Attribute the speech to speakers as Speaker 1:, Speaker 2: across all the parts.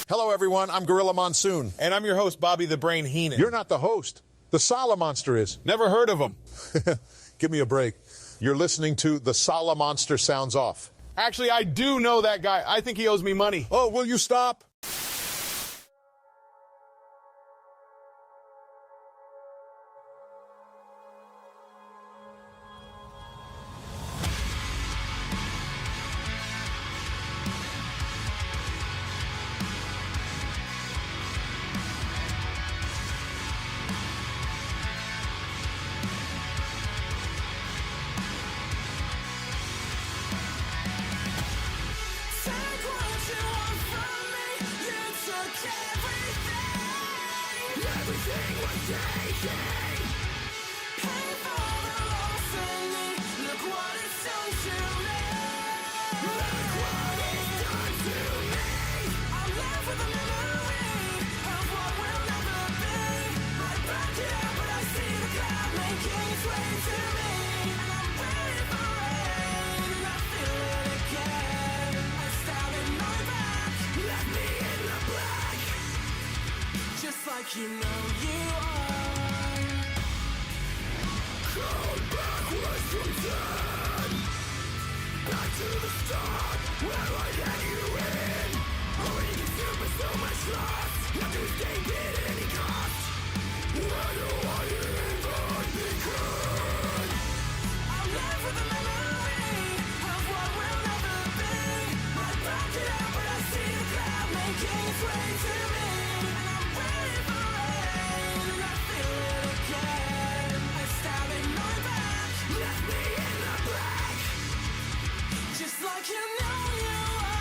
Speaker 1: Hello, everyone. I'm Gorilla Monsoon.
Speaker 2: And I'm your host, Bobby the Brain Heenan.
Speaker 1: You're not the host. The Solomonster is.
Speaker 2: Never heard of him.
Speaker 1: Give me a break. You're listening to The Solomonster Sounds Off.
Speaker 2: Actually, I do know that guy. I think he owes me money.
Speaker 1: Oh, will you stop?
Speaker 3: You know you are. Come backwards from dead. Back to the start, where I had you in. Already consumed with so much loss. Have to escape it at any cost. Where do I even begin? I'll live with the memory of what will never be. I back it up, but I see the cloud making its way to me. Like you know you are.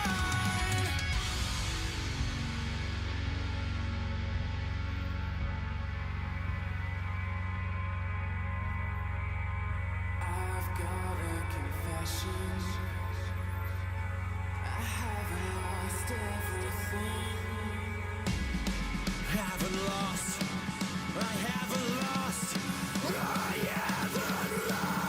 Speaker 3: I've got a confession. I haven't lost everything. Haven't lost. I haven't lost. I haven't lost.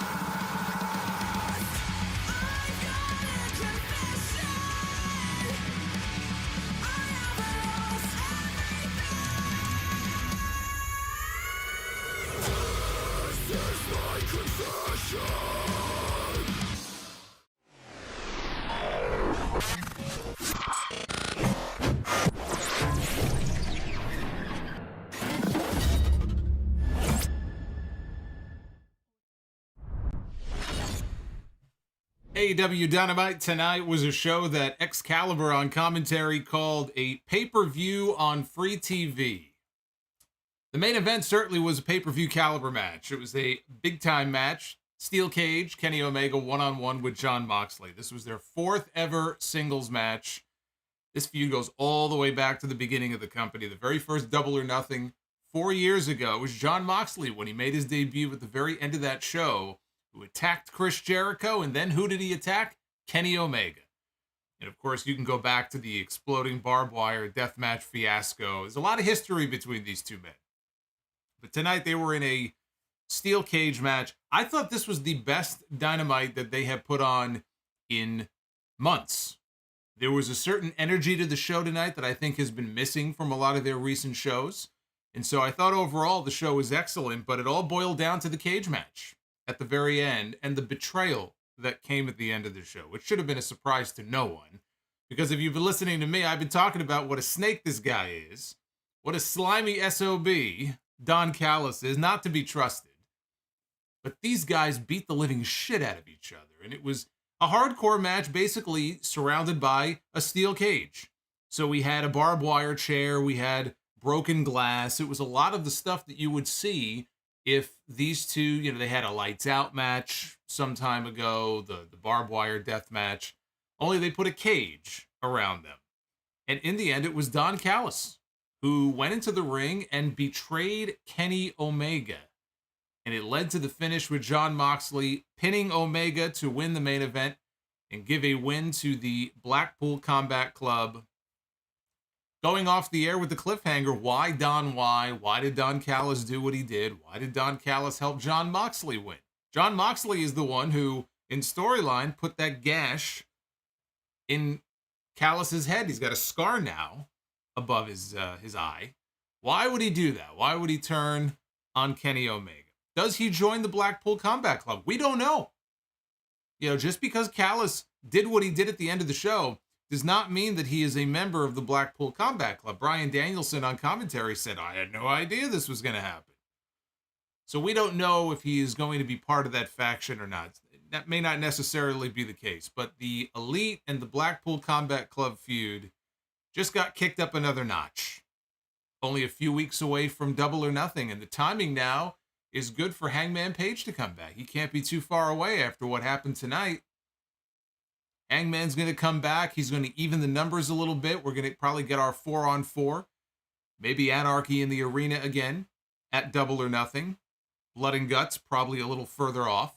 Speaker 4: AEW Dynamite tonight was a show that Excalibur on commentary called a pay-per-view on free TV. The main event certainly was a pay-per-view caliber match. It was a big-time match. Steel cage, Kenny Omega one-on-one with Jon Moxley. This was their fourth ever singles match. This feud goes all the way back to the beginning of the company. The very first Double or Nothing 4 years ago was Jon Moxley when he made his debut at the very end of that show, who attacked Chris Jericho, and then who did he attack? Kenny Omega. And of course, you can go back to the exploding barbed wire deathmatch fiasco. There's a lot of history between these two men. But tonight they were in a steel cage match. I thought this was the best Dynamite that they have put on in months. There was a certain energy to the show tonight that I think has been missing from a lot of their recent shows. And so I thought overall the show was excellent, but it all boiled down to the cage match at the very end and the betrayal that came at the end of the show, which should have been a surprise to no one. Because if you've been listening to me, I've been talking about what a snake this guy is, what a slimy SOB Don Callis is, not to be trusted. But these guys beat the living shit out of each other, and it was a hardcore match basically surrounded by a steel cage. So we had a barbed wire chair, we had broken glass. It was a lot of the stuff that you would see if these two, they had a lights out match some time ago, the barbed wire death match, only they put a cage around them. And in the end, it was Don Callis who went into the ring and betrayed Kenny Omega. And it led to the finish with Jon Moxley pinning Omega to win the main event and give a win to the Blackpool Combat Club. Going off the air with the cliffhanger, why Don, why? Why did Don Callis do what he did? Why did Don Callis help Jon Moxley win? Jon Moxley is the one who, in storyline, put that gash in Callis's head. He's got a scar now above his eye. Why would he do that? Why would he turn on Kenny Omega? Does he join the Blackpool Combat Club? We don't know. Just because CALLIS did what he did at the end of the show does not mean that he is a member of the Blackpool Combat Club. Bryan Danielson on commentary said, I had no idea this was going to happen. So we don't know if he is going to be part of that faction or not. That may not necessarily be the case, but the Elite and the Blackpool Combat Club feud just got kicked up another notch. Only a few weeks away from Double or Nothing, and the timing now is good for Hangman Page to come back. He can't be too far away after what happened tonight. Hangman's going to come back. He's going to even the numbers a little bit. We're going to probably get our 4-on-4. Maybe Anarchy in the arena again at Double or Nothing. Blood and Guts probably a little further off.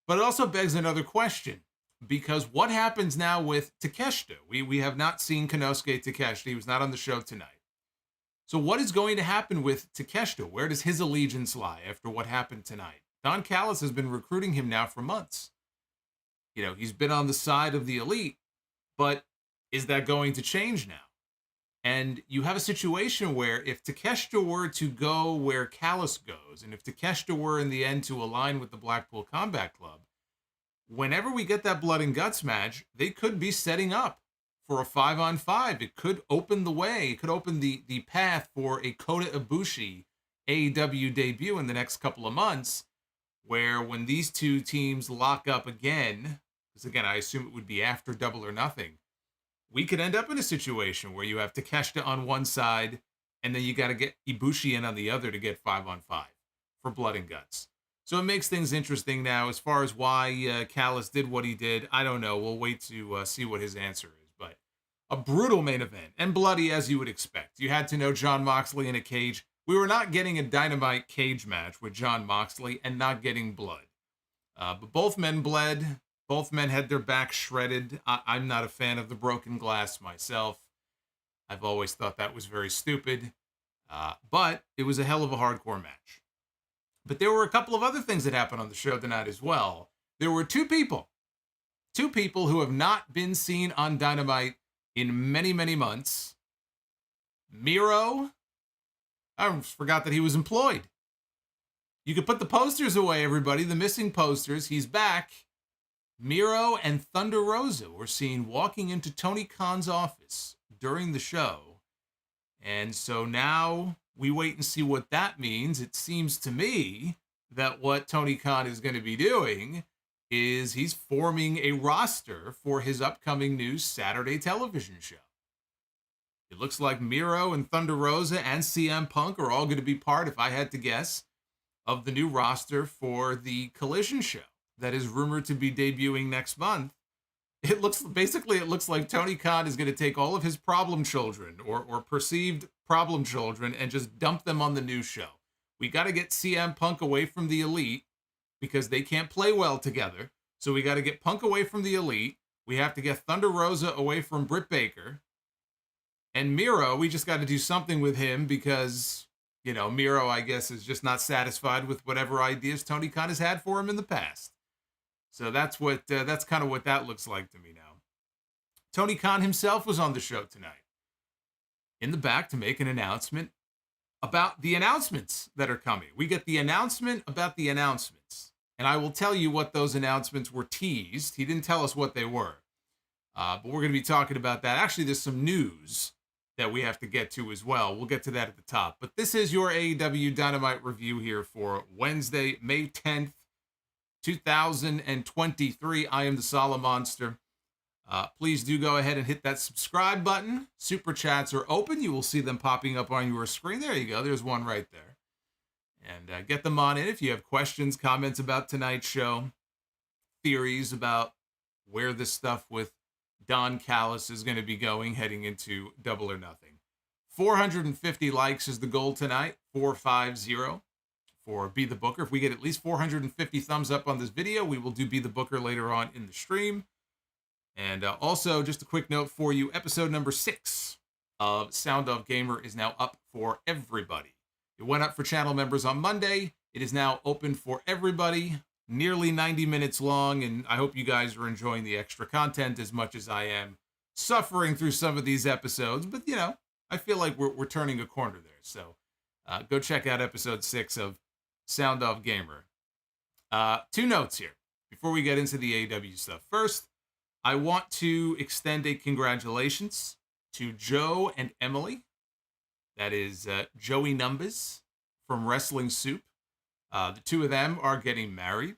Speaker 4: But it also begs another question, because what happens now with Takeshita? We have not seen Konosuke Takeshita. He was not on the show tonight. So what is going to happen with Takeshita? Where does his allegiance lie after what happened tonight? Don Callis has been recruiting him now for months. He's been on the side of the Elite, but is that going to change now? And you have a situation where if Takeshita were to go where Callis goes, and if Takeshita were in the end to align with the Blackpool Combat Club, whenever we get that Blood and Guts match, they could be setting up for a 5-on-5. It could open the way. It could open the path for a Kota Ibushi AEW debut in the next couple of months, where when these two teams lock up again, because again, I assume it would be after Double or Nothing, we could end up in a situation where you have Takeshita on one side, and then you got to get Ibushi in on the other to get 5-on-5 for Blood and Guts. So it makes things interesting now. As far as why Callis did what he did, I don't know. We'll wait to see what his answer is. But a brutal main event, and bloody as you would expect. You had to know Jon Moxley in a cage. We were not getting a Dynamite cage match with Jon Moxley and not getting blood. But both men bled. Both men had their backs shredded. I'm not a fan of the broken glass myself. I've always thought that was very stupid. But it was a hell of a hardcore match. But there were a couple of other things that happened on the show tonight as well. There were two people who have not been seen on Dynamite in many, many months. Miro, I forgot that he was employed. You could put the posters away, everybody, the missing posters. He's back. Miro and Thunder Rosa were seen walking into Tony Khan's office during the show. And so now we wait and see what that means. It seems to me that what Tony Khan is going to be doing is he's forming a roster for his upcoming new Saturday television show. It looks like Miro and Thunder Rosa and CM Punk are all going to be part, if I had to guess, of the new roster for the Collision show that is rumored to be debuting next month. It looks like Tony Khan is going to take all of his problem children or perceived problem children and just dump them on the new show. We got to get CM Punk away from the Elite because they can't play well together. So we got to get Punk away from the Elite. We have to get Thunder Rosa away from Britt Baker. And Miro, we just got to do something with him because, Miro, I guess, is just not satisfied with whatever ideas Tony Khan has had for him in the past. So that's kind of what that looks like to me now. Tony Khan himself was on the show tonight in the back to make an announcement about the announcements that are coming. We get the announcement about the announcements, and I will tell you what those announcements were teased. He didn't tell us what they were, but we're going to be talking about that. Actually, there's some news that we have to get to as well. We'll get to that at the top. But this is your AEW Dynamite review here for Wednesday, May 10th, 2023. I am the Solomonster. Please do go ahead and hit that subscribe button. Super chats are open. You will see them popping up on your screen. There you go. There's one right there. And get them on in if you have questions, comments about tonight's show, theories about where this stuff with Don Callis is going to be going heading into Double or Nothing. 450 likes is the goal tonight. 450 for Be the Booker. If we get at least 450 thumbs up on this video, we will do Be the Booker later on in the stream. And also, just a quick note for you, episode number 6 of Sound of Gamer is now up for everybody. It went up for channel members on Monday. It is now open for everybody. Nearly 90 minutes long, and I hope you guys are enjoying the extra content as much as I am suffering through some of these episodes. But, I feel like we're turning a corner there. So go check out episode 6 of Sound Off Gamer. 2 notes here before we get into the AEW stuff. First, I want to extend a congratulations to Joe and Emily. That is Joey Numbers from Wrestling Soup. The 2 of them are getting married.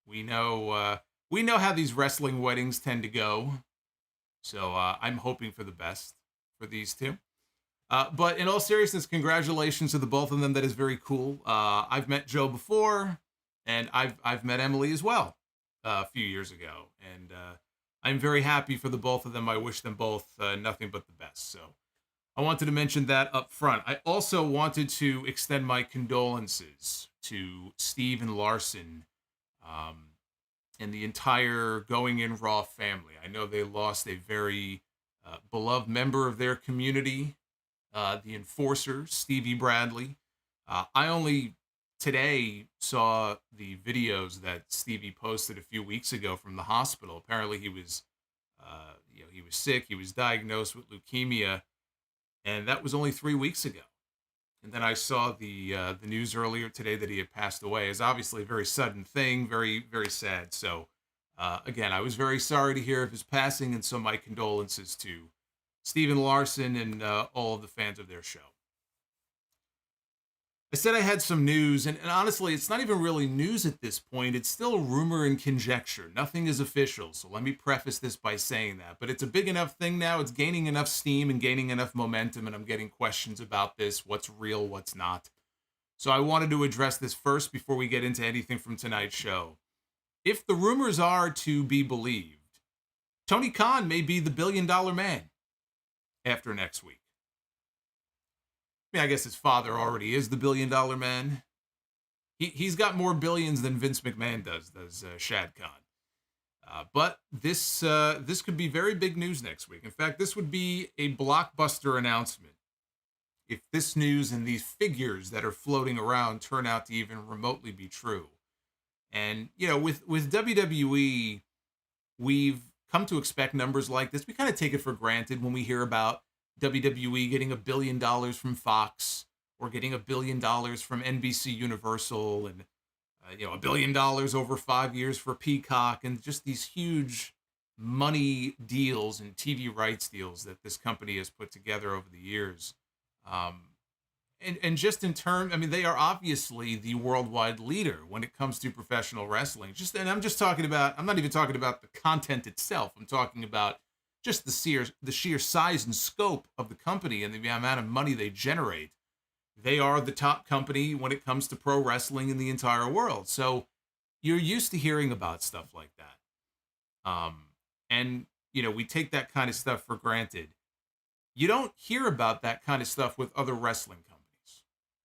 Speaker 4: We know how these wrestling weddings tend to go. So I'm hoping for the best for these 2. But in all seriousness, congratulations to the both of them. That is very cool. I've met Joe before, and I've met Emily as well a few years ago. And I'm very happy for the both of them. I wish them both nothing but the best. So I wanted to mention that up front. I also wanted to extend my condolences to Steve and Larson and the entire Going In Raw family. I know they lost a very beloved member of their community, the Enforcer, Stevie Bradley. I only today saw the videos that Stevie posted a few weeks ago from the hospital. Apparently he was sick. He was diagnosed with leukemia. And that was only 3 weeks ago. And then I saw the news earlier today that he had passed away. It's obviously a very sudden thing, very, very sad. So, again, I was very sorry to hear of his passing, and so my condolences to Steven Larson and all of the fans of their show. I said I had some news, and honestly, it's not even really news at this point. It's still rumor and conjecture. Nothing is official, so let me preface this by saying that. But it's a big enough thing now. It's gaining enough steam and gaining enough momentum, and I'm getting questions about this, what's real, what's not. So I wanted to address this first before we get into anything from tonight's show. If the rumors are to be believed, Tony Khan may be the $1 billion man after next week. I mean, I guess his father already is the $1 billion man. He's got more billions than Vince McMahon does Shad Khan. But this could be very big news next week. In fact, this would be a blockbuster announcement if this news and these figures that are floating around turn out to even remotely be true. And, with WWE, we've come to expect numbers like this. We kind of take it for granted when we hear about WWE getting $1 billion from Fox or getting $1 billion from NBC Universal and, $1 billion over 5 years for Peacock and just these huge money deals and TV rights deals that this company has put together over the years. And just in terms, they are obviously the worldwide leader when it comes to professional wrestling. I'm not even talking about the content itself. I'm talking about just the sheer size and scope of the company and the amount of money they generate. They are the top company when it comes to pro wrestling in the entire world. So you're used to hearing about stuff like that. And we take that kind of stuff for granted. You don't hear about that kind of stuff with other wrestling companies.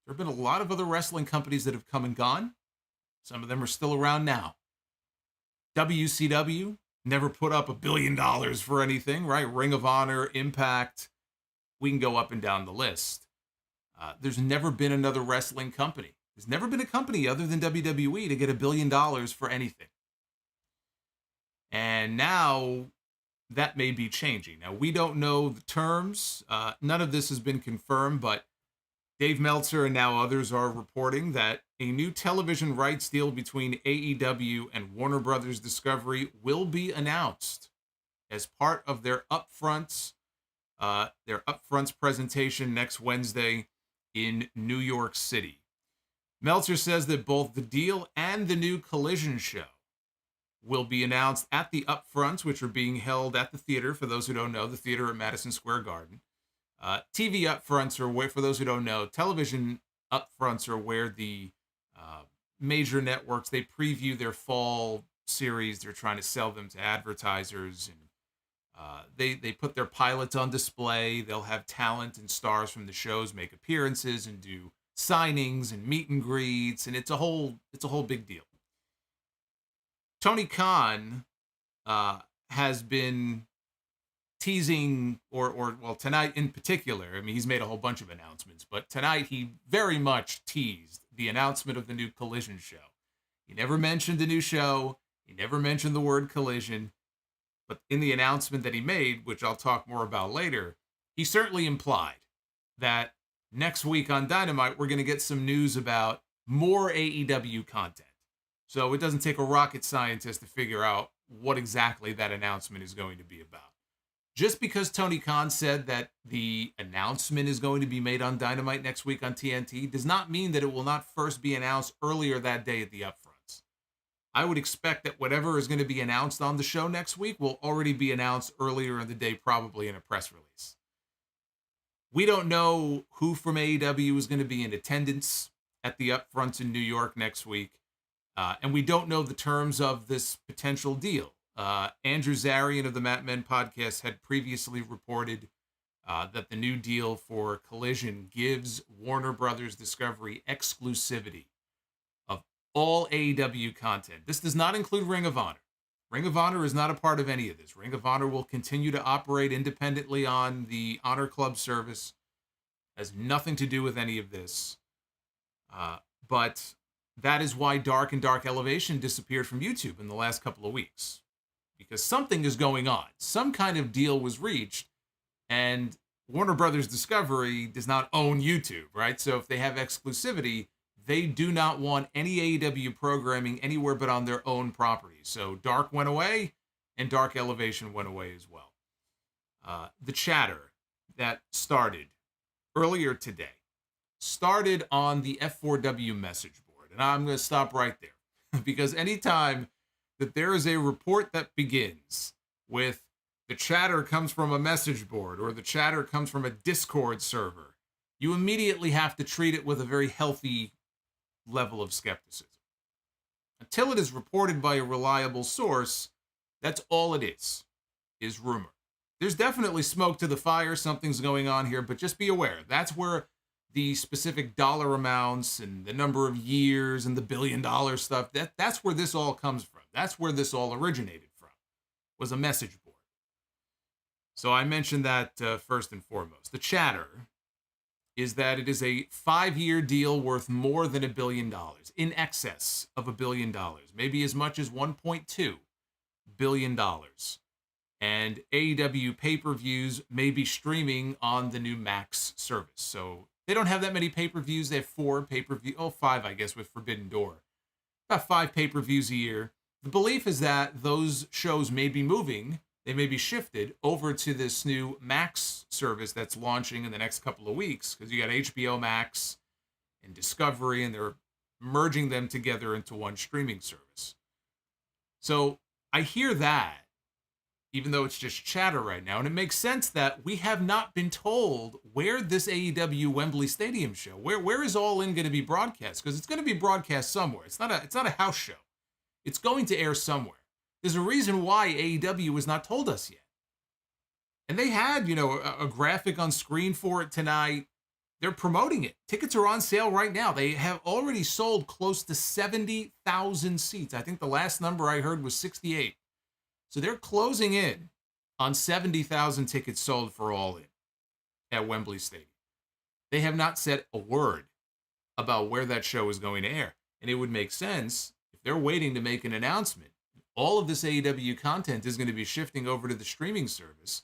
Speaker 4: There have been a lot of other wrestling companies that have come and gone. Some of them are still around now. WCW never put up $1 billion for anything, right? Ring of Honor, Impact. We can go up and down the list. There's never been another wrestling company. There's never been a company other than WWE to get $1 billion for anything. And now that may be changing. Now, we don't know the terms. None of this has been confirmed, but Dave Meltzer and now others are reporting that a new television rights deal between AEW and Warner Brothers Discovery will be announced as part of their upfronts presentation next Wednesday in New York City. Meltzer says that both the deal and the new Collision show will be announced at the upfronts, which are being held at the theater. For those who don't know, the theater at Madison Square Garden. TV upfronts are where, for those who don't know, television upfronts are where the major networks, they preview their fall series. They're trying to sell them to advertisers, and they put their pilots on display. They'll have talent and stars from the shows make appearances and do signings and meet and greets, and it's a whole big deal. Tony Khan has been teasing, or tonight in particular, he's made a whole bunch of announcements, but tonight he very much teased the announcement of the new Collision show. He never mentioned the new show. He never mentioned the word Collision, but in the announcement that he made, which I'll talk more about later, he certainly implied that next week on Dynamite, we're going to get some news about more AEW content. So it doesn't take a rocket scientist to figure out what exactly that announcement is going to be about. Just because Tony Khan said that the announcement is going to be made on Dynamite next week on TNT does not mean that it will not first be announced earlier that day at the upfronts. I would expect that whatever is going to be announced on the show next week will already be announced earlier in the day, probably in a press release. We don't know who from AEW is going to be in attendance at the upfronts in New York next week. And we don't know the terms of this potential deal. Andrew Zarian of the Mat Men podcast had previously reported that the new deal for Collision gives Warner Brothers Discovery exclusivity of all AEW content. This does not include Ring of Honor. Ring of Honor is not a part of any of this. Ring of Honor will continue to operate independently on the Honor Club service. Has nothing to do with any of this. But that is why Dark and Dark Elevation disappeared from YouTube in the last couple of weeks. Because something is going on. Some kind of deal was reached, and Warner Brothers Discovery does not own YouTube, right? So if they have exclusivity, they do not want any AEW programming anywhere but on their own property. So Dark went away, and Dark Elevation went away as well. The chatter that started earlier today started on the F4W message board. And I'm going to stop right there. Because anytime that there is a report that begins with the chatter comes from a message board or the chatter comes from a Discord server, you immediately have to treat it with a very healthy level of skepticism. Until it is reported by a reliable source, that's all it is rumor. There's definitely smoke to the fire, something's going on here, but just be aware, that's where the specific dollar amounts and the number of years and the $1 billion stuff, that's where this all comes from. That's where this all originated from, was a message board. So I mentioned that first and foremost. The chatter is that it is a 5-year deal worth more than $1 billion, in excess of $1 billion, maybe as much as $1.2 billion. And AEW pay-per-views may be streaming on the new Max service. So they don't have that many pay-per-views. They have 4 pay-per-views. Oh, 5, I guess, with Forbidden Door. About 5 pay-per-views a year. The belief is that those shows may be moving. They may be shifted over to this new Max service that's launching in the next couple of weeks. Because you got HBO Max and Discovery, and they're merging them together into one streaming service. So I hear that, even though it's just chatter right now. And it makes sense that we have not been told where this AEW Wembley Stadium show, where is All In going to be broadcast? Because it's going to be broadcast somewhere. It's not a house show. It's going to air somewhere. There's a reason why AEW has not told us yet. And they had, a graphic on screen for it tonight. They're promoting it. Tickets are on sale right now. They have already sold close to 70,000 seats. I think the last number I heard was 68. So they're closing in on 70,000 tickets sold for All In at Wembley Stadium. They have not said a word about where that show is going to air. And it would make sense if they're waiting to make an announcement. All of this AEW content is going to be shifting over to the streaming service,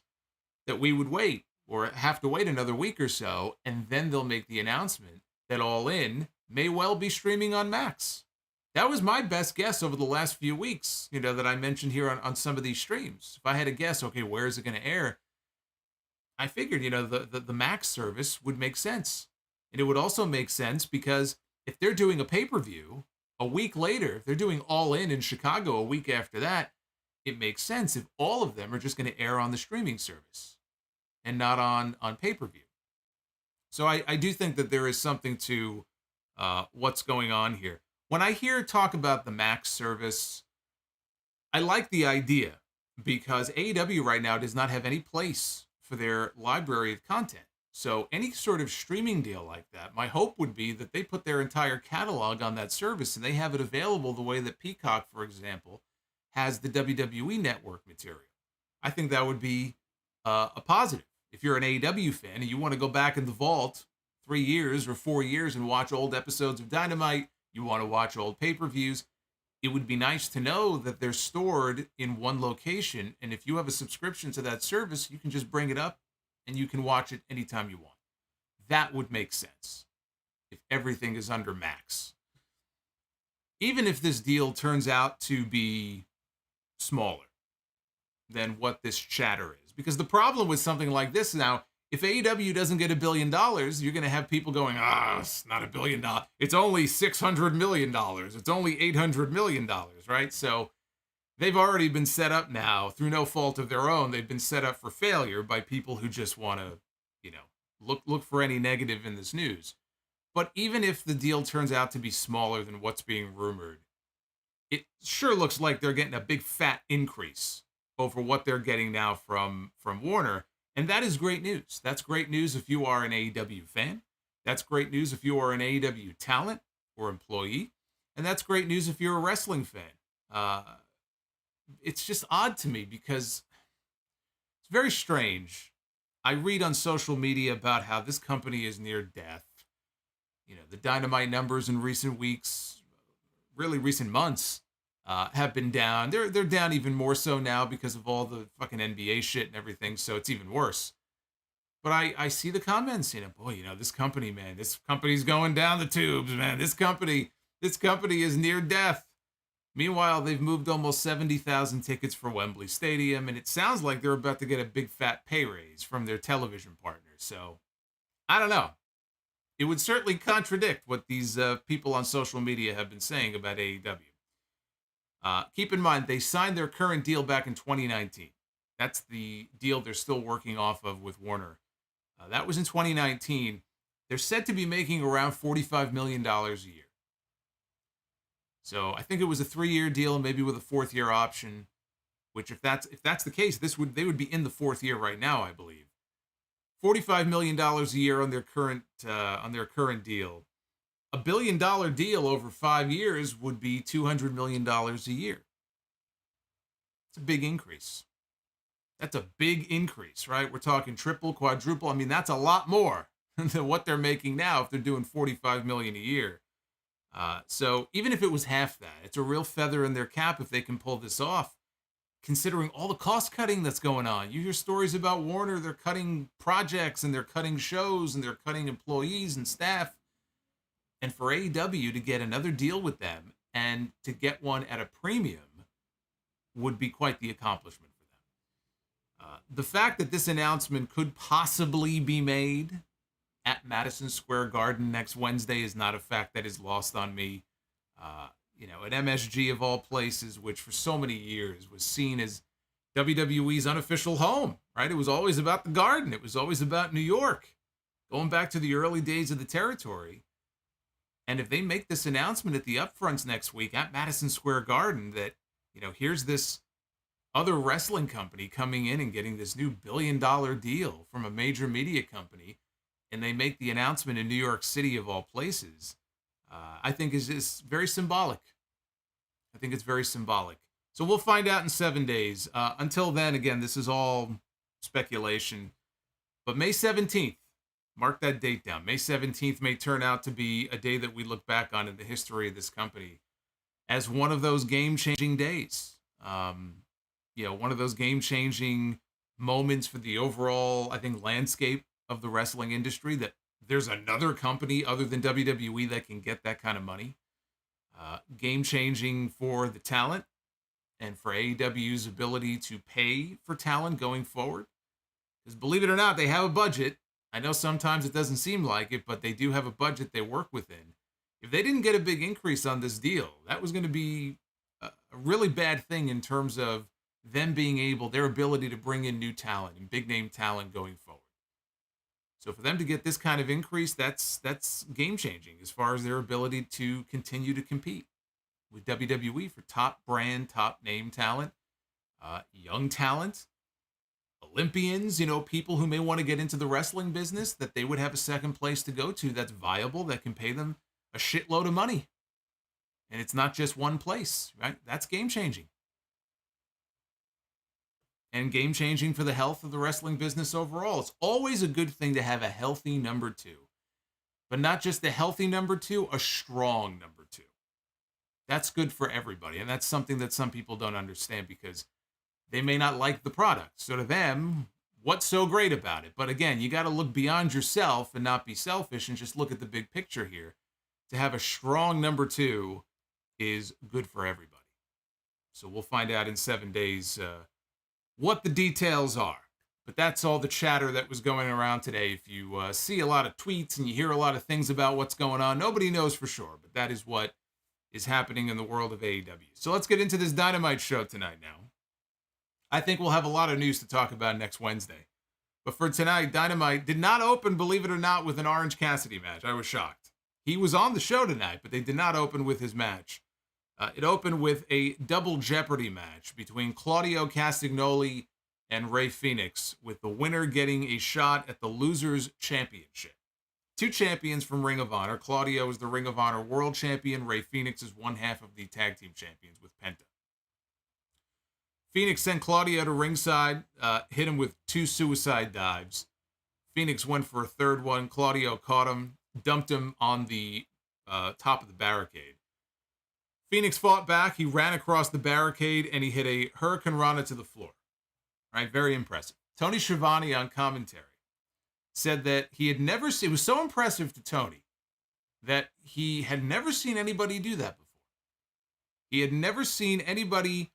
Speaker 4: that we would wait or have to wait another week or so, and then they'll make the announcement that All In may well be streaming on Max. That was my best guess over the last few weeks, that I mentioned here on some of these streams. If I had to guess, okay, where is it going to air? I figured, the Max service would make sense. And it would also make sense because if they're doing a pay-per-view a week later, if they're doing All In Chicago a week after that, it makes sense if all of them are just going to air on the streaming service and not on pay-per-view. So I do think that there is something to what's going on here. When I hear talk about the Max service, I like the idea because AEW right now does not have any place for their library of content. So any sort of streaming deal like that, my hope would be that they put their entire catalog on that service and they have it available the way that Peacock, for example, has the WWE Network material. I think that would be a positive. If you're an AEW fan and you want to go back in the vault 3 years or 4 years and watch old episodes of Dynamite, you want to watch old pay-per-views, it would be nice to know that they're stored in one location. And if you have a subscription to that service, you can just bring it up and you can watch it anytime you want. that would make sense if everything is under max. Even if this deal turns out to be smaller than what this chatter is. Because the problem with something like this now, if AEW doesn't get $1 billion, you're going to have people going, it's not $1 billion. It's only $600 million. It's only $800 million, right? So they've already been set up now through no fault of their own. They've been set up for failure by people who just want to, look for any negative in this news. But even if the deal turns out to be smaller than what's being rumored, it sure looks like they're getting a big fat increase over what they're getting now from Warner. And that is great news. That's great news if you are an AEW fan. That's great news if you are an AEW talent or employee. And that's great news if you're a wrestling fan. It's just odd to me because it's very strange. I read on social media about how this company is near death. The Dynamite numbers in recent weeks, really recent months, have been down. They're down even more so now because of all the fucking NBA shit and everything, so it's even worse. But I see the comments, this company, man, this company's going down the tubes, man. This company is near death. Meanwhile, they've moved almost 70,000 tickets for Wembley Stadium, and it sounds like they're about to get a big fat pay raise from their television partners. So, I don't know. It would certainly contradict what these people on social media have been saying about AEW. Keep in mind, they signed their current deal back in 2019. That's the deal they're still working off of with Warner. That was in 2019. They're said to be making around $45 million a year. So I think it was a 3-year deal, maybe with a 4th-year option. Which, if that's the case, they would be in the 4th year right now, I believe. $45 million a year on their current deal. $1 billion deal over 5 years would be $200 million a year. It's a big increase. That's a big increase, right? We're talking triple, quadruple. I mean, that's a lot more than what they're making now if they're doing $45 million a year. So even if it was half that, it's a real feather in their cap if they can pull this off, considering all the cost cutting that's going on. You hear stories about Warner, they're cutting projects and they're cutting shows and they're cutting employees and staff. And for AEW to get another deal with them and to get one at a premium would be quite the accomplishment for them. The fact that this announcement could possibly be made at Madison Square Garden next Wednesday is not a fact that is lost on me. At MSG of all places, which for so many years was seen as WWE's unofficial home, right? It was always about the Garden. It was always about New York, going back to the early days of the territory. And if they make this announcement at the upfronts next week at Madison Square Garden that, here's this other wrestling company coming in and getting this new $1 billion deal from a major media company, and they make the announcement in New York City of all places, I think is very symbolic. I think it's very symbolic. So we'll find out in 7 days. Until then, again, this is all speculation. But May 17th, mark that date down. May 17th may turn out to be a day that we look back on in the history of this company as one of those game-changing days. One of those game-changing moments for the overall, I think, landscape of the wrestling industry, that there's another company other than WWE that can get that kind of money. Game-changing for the talent and for AEW's ability to pay for talent going forward. Because believe it or not, they have a budget. I know sometimes it doesn't seem like it, but they do have a budget they work within. If they didn't get a big increase on this deal, that was going to be a really bad thing in terms of them being their ability to bring in new talent and big name talent going forward. So for them to get this kind of increase, that's game changing as far as their ability to continue to compete with WWE for top brand, top name talent, young talent, Olympians, people who may want to get into the wrestling business, that they would have a second place to go to that's viable, that can pay them a shitload of money. And it's not just one place, right? That's game changing. And game changing for the health of the wrestling business overall. It's always a good thing to have a healthy number two, but not just a healthy number two, a strong number two. That's good for everybody. And that's something that some people don't understand because they may not like the product. So to them, what's so great about it? But again, you got to look beyond yourself and not be selfish and just look at the big picture here. To have a strong number 2 is good for everybody. So we'll find out in 7 days what the details are. But that's all the chatter that was going around today. If you see a lot of tweets and you hear a lot of things about what's going on, nobody knows for sure. But that is what is happening in the world of AEW. So let's get into this Dynamite show tonight now. I think we'll have a lot of news to talk about next Wednesday. But for tonight, Dynamite did not open, believe it or not, with an Orange Cassidy match. I was shocked. He was on the show tonight, but they did not open with his match. It opened with a double Jeopardy match between Claudio Castagnoli and Rey Fenix, with the winner getting a shot at the Losers Championship. 2 champions from Ring of Honor. Claudio is the Ring of Honor World Champion. Rey Fenix is one half of the Tag Team Champions with Penta. Fenix sent Claudio to ringside, hit him with 2 suicide dives. Fenix went for a third one. Claudio caught him, dumped him on the top of the barricade. Fenix fought back. He ran across the barricade, and he hit a Hurricane Rana to the floor. Right, very impressive. Tony Schiavone on commentary said that he had never seen, it was so impressive to Tony that he had never seen anybody do that before. He had never seen anybody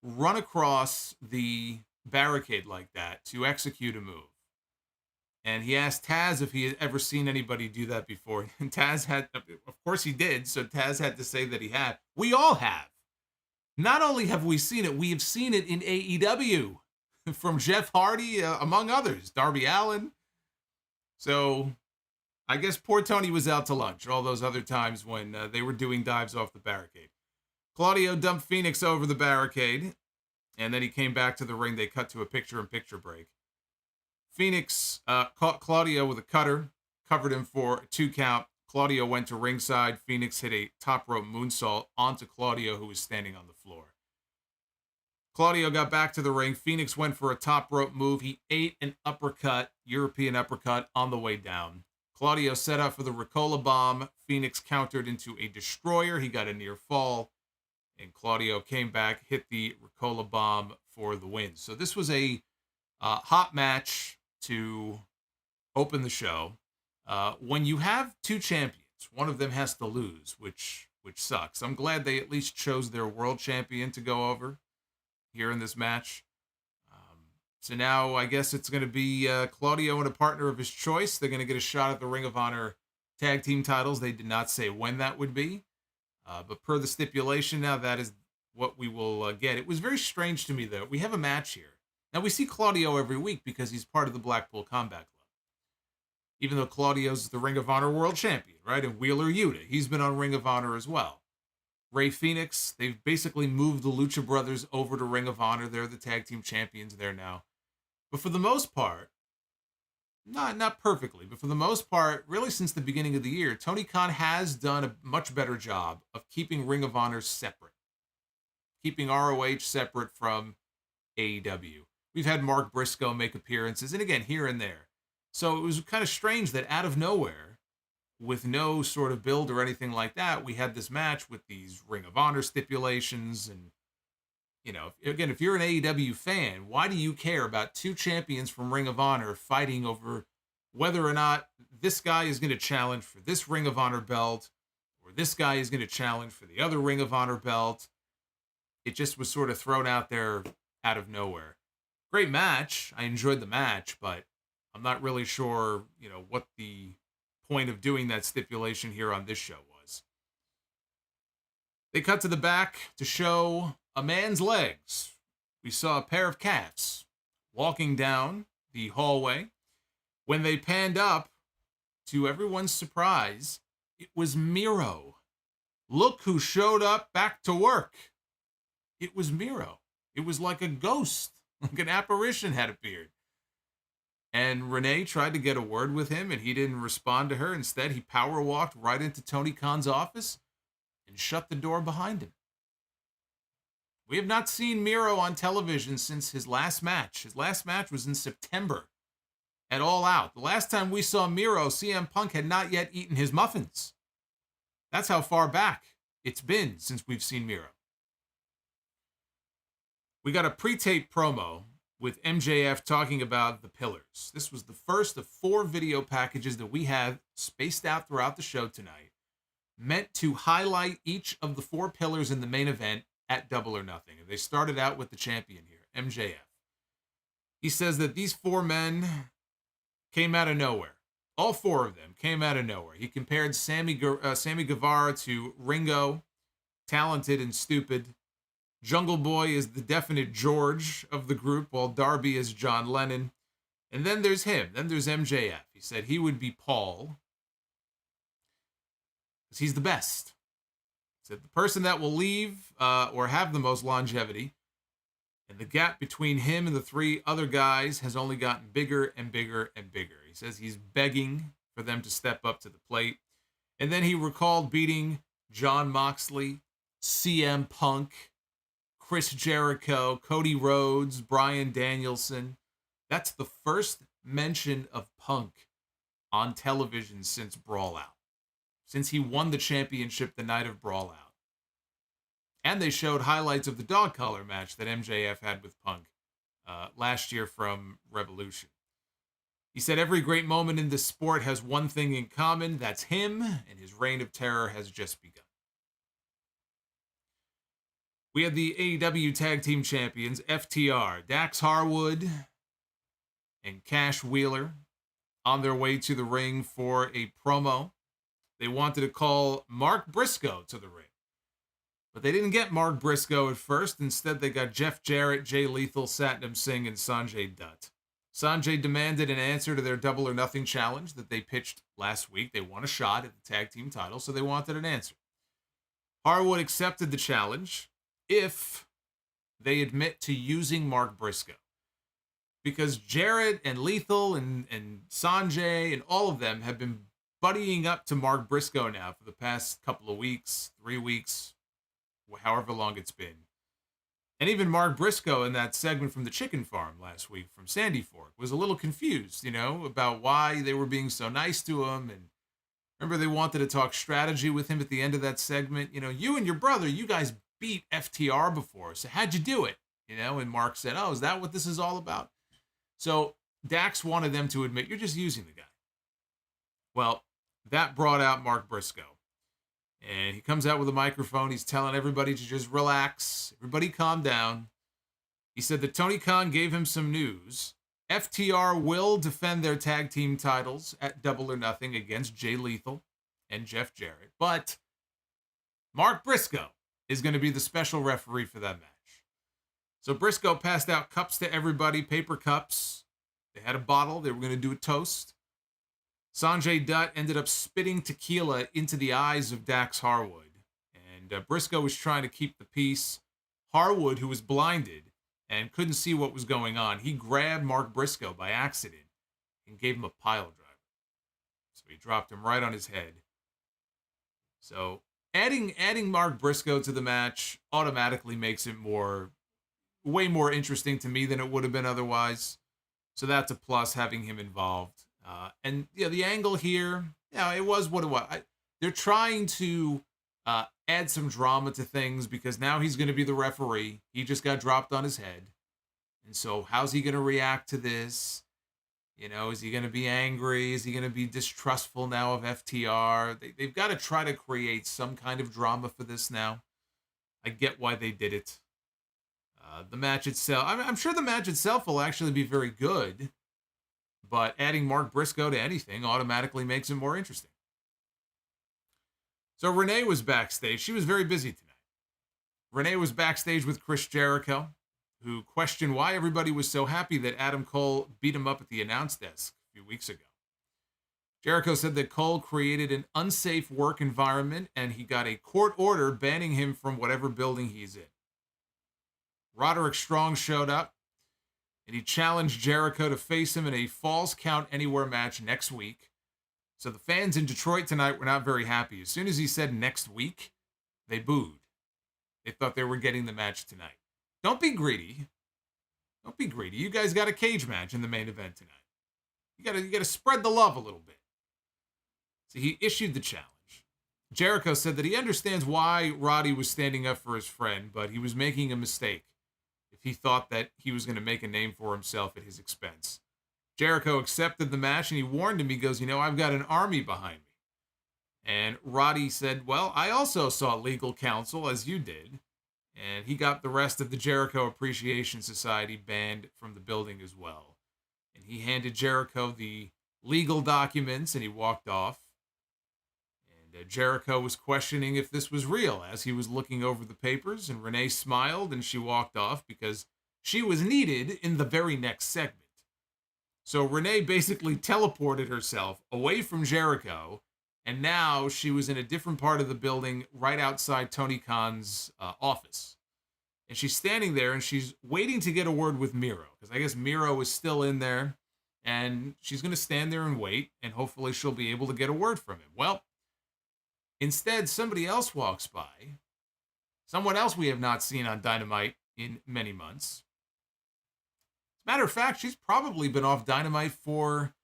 Speaker 4: run across the barricade like that to execute a move. And he asked Taz if he had ever seen anybody do that before. And Taz had, of course he did, so Taz had to say that he had. We all have. Not only have we seen it, we have seen it in AEW. From Jeff Hardy, among others, Darby Allin. So I guess poor Tony was out to lunch all those other times when they were doing dives off the barricade. Claudio dumped Fenix over the barricade, and then he came back to the ring. They cut to a picture-in-picture break. Fenix caught Claudio with a cutter, covered him for a 2 count. Claudio went to ringside. Fenix hit a top rope moonsault onto Claudio, who was standing on the floor. Claudio got back to the ring. Fenix went for a top rope move. He ate an uppercut, European uppercut, on the way down. Claudio set up for the Ricola bomb. Fenix countered into a destroyer. He got a near fall. And Claudio came back, hit the Ricola bomb for the win. So this was a hot match to open the show. When you have 2 champions, one of them has to lose, which sucks. I'm glad they at least chose their world champion to go over here in this match. So now I guess it's going to be Claudio and a partner of his choice. They're going to get a shot at the Ring of Honor tag team titles. They did not say when that would be. But per the stipulation now, that is what we will get. It was very strange to me, though. We have a match here. Now, we see Claudio every week because he's part of the Blackpool Combat Club. Even though Claudio's the Ring of Honor World Champion, right? And Wheeler Yuta, he's been on Ring of Honor as well. Rey Fenix, they've basically moved the Lucha Brothers over to Ring of Honor. They're the tag team champions there now. But for the most part, not perfectly, but for the most part, really since the beginning of the year, Tony Khan has done a much better job of keeping Ring of Honor separate. Keeping ROH separate from AEW. We've had Mark Briscoe make appearances, and again, here and there. So it was kind of strange that out of nowhere, with no sort of build or anything like that, we had this match with these Ring of Honor stipulations. And, you know, again, if you're an AEW fan, why do you care about 2 champions from Ring of Honor fighting over whether or not this guy is going to challenge for this Ring of Honor belt or this guy is going to challenge for the other Ring of Honor belt? It just was sort of thrown out there out of nowhere. Great match. I enjoyed the match, but I'm not really sure, you know, what the point of doing that stipulation here on this show was. They cut to the back to show a man's legs. We saw a pair of cats walking down the hallway. When they panned up, to everyone's surprise, it was Miro. Look who showed up back to work. It was Miro. It was like a ghost, like an apparition had appeared. And Renee tried to get a word with him, and he didn't respond to her. Instead, he power walked right into Tony Khan's office and shut the door behind him. We have not seen Miro on television since his last match. His last match was in September at All Out. The last time we saw Miro, CM Punk had not yet eaten his muffins. That's how far back it's been since we've seen Miro. We got a pre-tape promo with MJF talking about the pillars. This was the first of 4 video packages that we have spaced out throughout the show tonight, meant to highlight each of the 4 pillars in the main event at Double or Nothing. And they started out with the champion here, MJF. He says that these 4 men came out of nowhere. All 4 of them came out of nowhere. He compared Sammy Guevara to Ringo, talented and stupid. Jungle Boy is the definite George of the group, while Darby is John Lennon. And then there's him. Then there's MJF. He said he would be Paul, because he's the best. He said the person that will leave or have the most longevity. And the gap between him and the 3 other guys has only gotten bigger and bigger and bigger. He says he's begging for them to step up to the plate. And then he recalled beating Jon Moxley, CM Punk, Chris Jericho, Cody Rhodes, Bryan Danielson. That's the first mention of Punk on television since Brawl Out, since he won the championship the night of Brawl Out. And they showed highlights of the dog collar match that MJF had with Punk last year from Revolution. He said every great moment in this sport has one thing in common. That's him, and his reign of terror has just begun. We had the AEW Tag Team Champions, FTR, Dax Harwood and Cash Wheeler, on their way to the ring for a promo. They wanted to call Mark Briscoe to the ring, but they didn't get Mark Briscoe at first. Instead, they got Jeff Jarrett, Jay Lethal, Satnam Singh, and Sanjay Dutt. Sanjay demanded an answer to their Double or Nothing challenge that they pitched last week. They won a shot at the tag team title, so they wanted an answer. Harwood accepted the challenge if they admit to using Mark Briscoe. Because Jarrett and Lethal and Sanjay and all of them have been buddying up to Mark Briscoe now for the past couple of weeks, 3 weeks, however long it's been. And even Mark Briscoe in that segment from the chicken farm last week from Sandy Fork was a little confused, about why they were being so nice to him. And remember, they wanted to talk strategy with him at the end of that segment. You and your brother, you guys beat FTR before, so how'd you do it? And Mark said, oh, is that what this is all about? So Dax wanted them to admit, you're just using the guy. Well, that brought out Mark Briscoe. And he comes out with a microphone. He's telling everybody to just relax. Everybody calm down. He said that Tony Khan gave him some news. FTR will defend their tag team titles at Double or Nothing against Jay Lethal and Jeff Jarrett. But Mark Briscoe is going to be the special referee for that match. So Briscoe passed out cups to everybody, paper cups. They had a bottle. They were going to do a toast. Sanjay Dutt ended up spitting tequila into the eyes of Dax Harwood. And Briscoe was trying to keep the peace. Harwood, who was blinded and couldn't see what was going on, he grabbed Mark Briscoe by accident and gave him a pile driver. So he dropped him right on his head. So adding Mark Briscoe to the match automatically makes it way more interesting to me than it would have been otherwise. So that's a plus, having him involved. And the angle here, it was what it was. They're trying to add some drama to things because now he's going to be the referee. He just got dropped on his head. And so how's he going to react to this? Is he going to be angry? Is he going to be distrustful now of FTR? They've got to try to create some kind of drama for this now. I get why they did it. The match itself, I'm sure the match itself will actually be very good. But adding Mark Briscoe to anything automatically makes it more interesting. So Renee was backstage. She was very busy tonight. Renee was backstage with Chris Jericho, who questioned why everybody was so happy that Adam Cole beat him up at the announce desk a few weeks ago. Jericho said that Cole created an unsafe work environment and he got a court order banning him from whatever building he's in. Roderick Strong showed up, and he challenged Jericho to face him in a Falls Count Anywhere match next week. So the fans in Detroit tonight were not very happy. As soon as he said next week, they booed. They thought they were getting the match tonight. Don't be greedy. Don't be greedy. You guys got a cage match in the main event tonight. You gotta spread the love a little bit. So he issued the challenge. Jericho said that he understands why Roddy was standing up for his friend, but he was making a mistake. If he thought that he was going to make a name for himself at his expense. Jericho accepted the match, and he warned him. He goes, I've got an army behind me. And Roddy said, well, I also sought legal counsel, as you did. And he got the rest of the Jericho Appreciation Society banned from the building as well. And he handed Jericho the legal documents, and he walked off. And Jericho was questioning if this was real as he was looking over the papers, and Renee smiled, and she walked off because she was needed in the very next segment. So Renee basically teleported herself away from Jericho, and now she was in a different part of the building right outside Tony Khan's office. And she's standing there, and she's waiting to get a word with Miro, because I guess Miro is still in there, and she's going to stand there and wait, and hopefully she'll be able to get a word from him. Well, instead, somebody else walks by, someone else we have not seen on Dynamite in many months. As a matter of fact, she's probably been off Dynamite for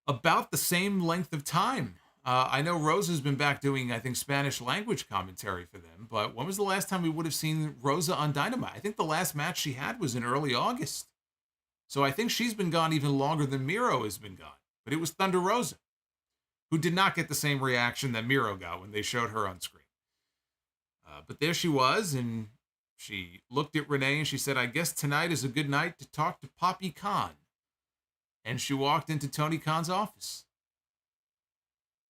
Speaker 4: about the same length of time. I know Rosa's been back doing, I think, Spanish language commentary for them, but when was the last time we would have seen Rosa on Dynamite? I think the last match she had was in early August. So I think she's been gone even longer than Miro has been gone. But it was Thunder Rosa, who did not get the same reaction that Miro got when they showed her on screen. But there she was, and she looked at Renee, and she said, I guess tonight is a good night to talk to Poppy Khan. And she walked into Tony Khan's office.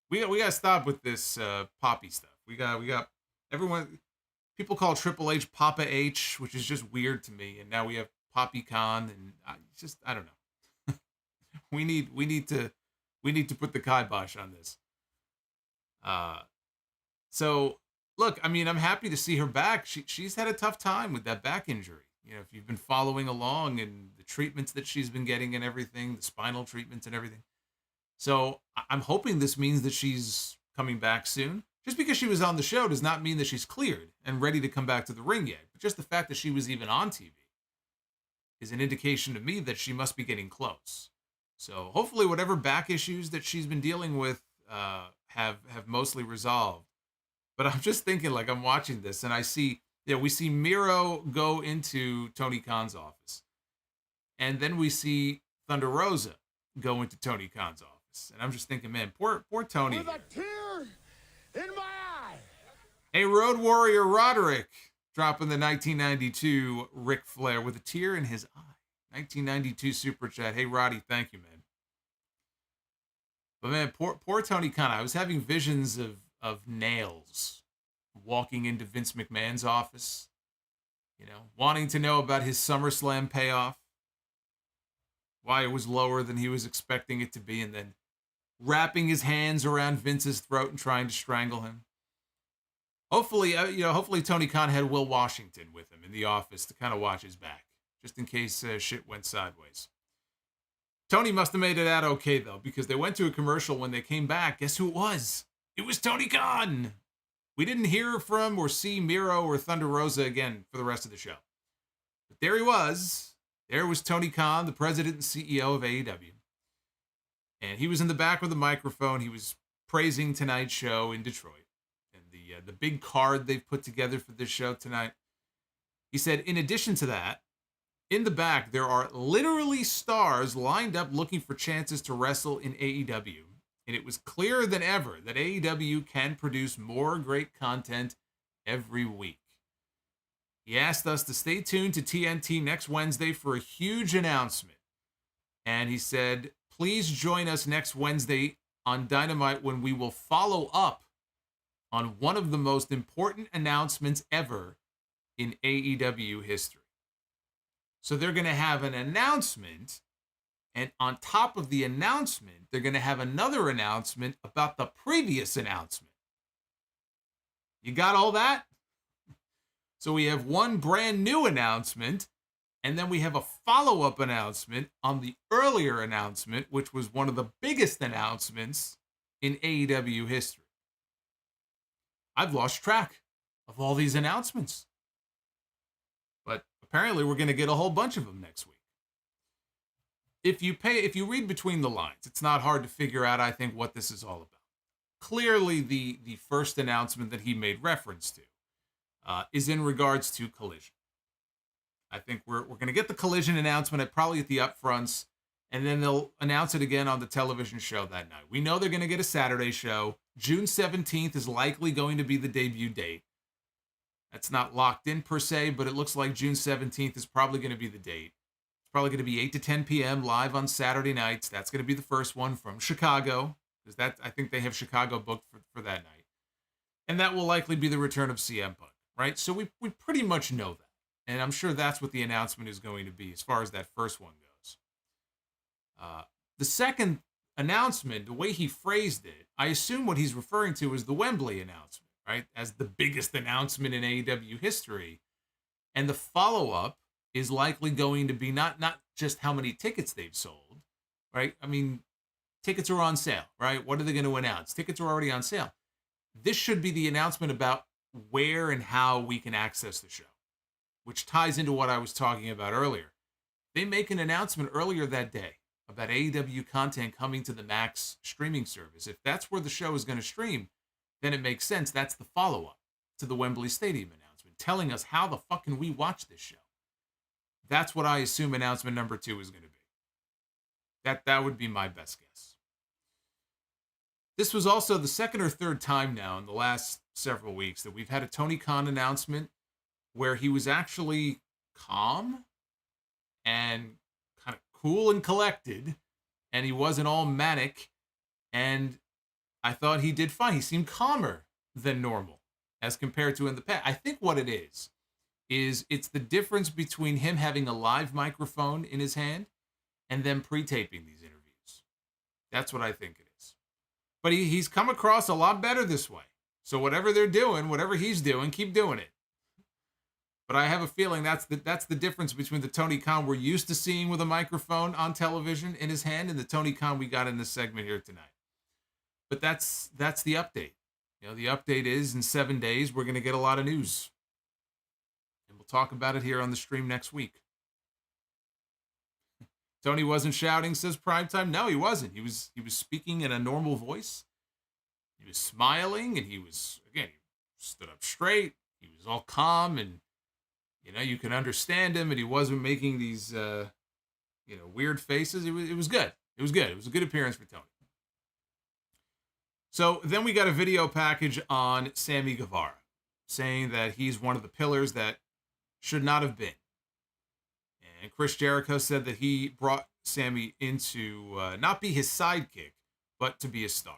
Speaker 4: We got to stop with this Poppy stuff. We got everyone. People call Triple H Papa H, which is just weird to me. And now we have Poppy Khan, and I don't know. we need to put the kibosh on this. So look, I mean, I'm happy to see her back. She's had a tough time with that back injury. If you've been following along and the treatments that she's been getting and everything, the spinal treatments and everything. So I'm hoping this means that she's coming back soon. Just because she was on the show does not mean that she's cleared and ready to come back to the ring yet. But just the fact that she was even on TV is an indication to me that she must be getting close. So hopefully whatever back issues that she's been dealing with have mostly resolved. But I'm just thinking, like, I'm watching this and I see, we see Miro go into Tony Khan's office. And then we see Thunder Rosa go into Tony Khan's office. And I'm just thinking, man, poor Tony.
Speaker 3: With a tear in my eye.
Speaker 4: Hey, Road Warrior Roderick dropping the 1992 Ric Flair with a tear in his eye. 1992 Super Chat. Hey, Roddy, thank you, man. But, man, poor Tony Khan. I was having visions of Nails walking into Vince McMahon's office, wanting to know about his SummerSlam payoff, why it was lower than he was expecting it to be, and then wrapping his hands around Vince's throat and trying to strangle him. Hopefully Tony Khan had Will Washington with him in the office to kind of watch his back, just in case shit went sideways. Tony must have made it out okay, though, because they went to a commercial. When they came back, guess who it was? It was Tony Khan. We didn't hear from or see Miro or Thunder Rosa again for the rest of the show. But there he was. There was Tony Khan, the president and CEO of AEW. And he was in the back with the microphone. He was praising tonight's show in Detroit and the big card they've put together for this show tonight. He said, in addition to that, in the back, there are literally stars lined up looking for chances to wrestle in AEW. And it was clearer than ever that AEW can produce more great content every week. He asked us to stay tuned to TNT next Wednesday for a huge announcement. And he said, please join us next Wednesday on Dynamite when we will follow up on one of the most important announcements ever in AEW history. So they're going to have an announcement, and on top of the announcement, they're going to have another announcement about the previous announcement. You got all that? So we have one brand new announcement, and then we have a follow-up announcement on the earlier announcement, which was one of the biggest announcements in AEW history. I've lost track of all these announcements. But apparently we're going to get a whole bunch of them next week. If you read between the lines, it's not hard to figure out, I think, what this is all about. Clearly, the first announcement that he made reference to is in regards to Collision. I think we're going to get the Collision announcement probably at the upfronts, and then they'll announce it again on the television show that night. We know they're going to get a Saturday show. June 17th is likely going to be the debut date. That's not locked in per se, but it looks like June 17th is probably going to be the date. It's probably going to be 8 to 10 p.m. live on Saturday nights. That's going to be the first one from Chicago, because I think they have Chicago booked for that night. And that will likely be the return of CM Punk, right? So we pretty much know that. And I'm sure that's what the announcement is going to be as far as that first one goes. The second announcement, the way he phrased it, I assume what he's referring to is the Wembley announcement, right? As the biggest announcement in AEW history. And the follow-up is likely going to be not just how many tickets they've sold, right? I mean, tickets are on sale, right? What are they going to announce? Tickets are already on sale. This should be the announcement about where and how we can access the show, which ties into what I was talking about earlier. They make an announcement earlier that day about AEW content coming to the Max streaming service. If that's where the show is going to stream, then it makes sense. That's the follow-up to the Wembley Stadium announcement, telling us how the fuck can we watch this show. That's what I assume announcement number 2 is going to be. That would be my best guess. This was also the second or third time now in the last several weeks that we've had a Tony Khan announcement where he was actually calm and kind of cool and collected, and he wasn't all manic, and I thought he did fine. He seemed calmer than normal as compared to in the past. I think what it is it's the difference between him having a live microphone in his hand and them pre-taping these interviews. That's what I think it is. But he's come across a lot better this way. So whatever they're doing, whatever he's doing, keep doing it. But I have a feeling that's the difference between the Tony Khan we're used to seeing with a microphone on television in his hand and the Tony Khan we got in this segment here tonight. But that's the update. You know, the update is in 7 days, we're going to get a lot of news. And we'll talk about it here on the stream next week. Tony wasn't shouting, says Primetime. No, he wasn't. He was speaking in a normal voice. He was smiling, and he stood up straight. He was all calm, and you can understand him, and he wasn't making these, weird faces. It was good. It was good. It was a good appearance for Tony. So then we got a video package on Sammy Guevara saying that he's one of the pillars that should not have been. And Chris Jericho said that he brought Sammy in to not be his sidekick, but to be a star.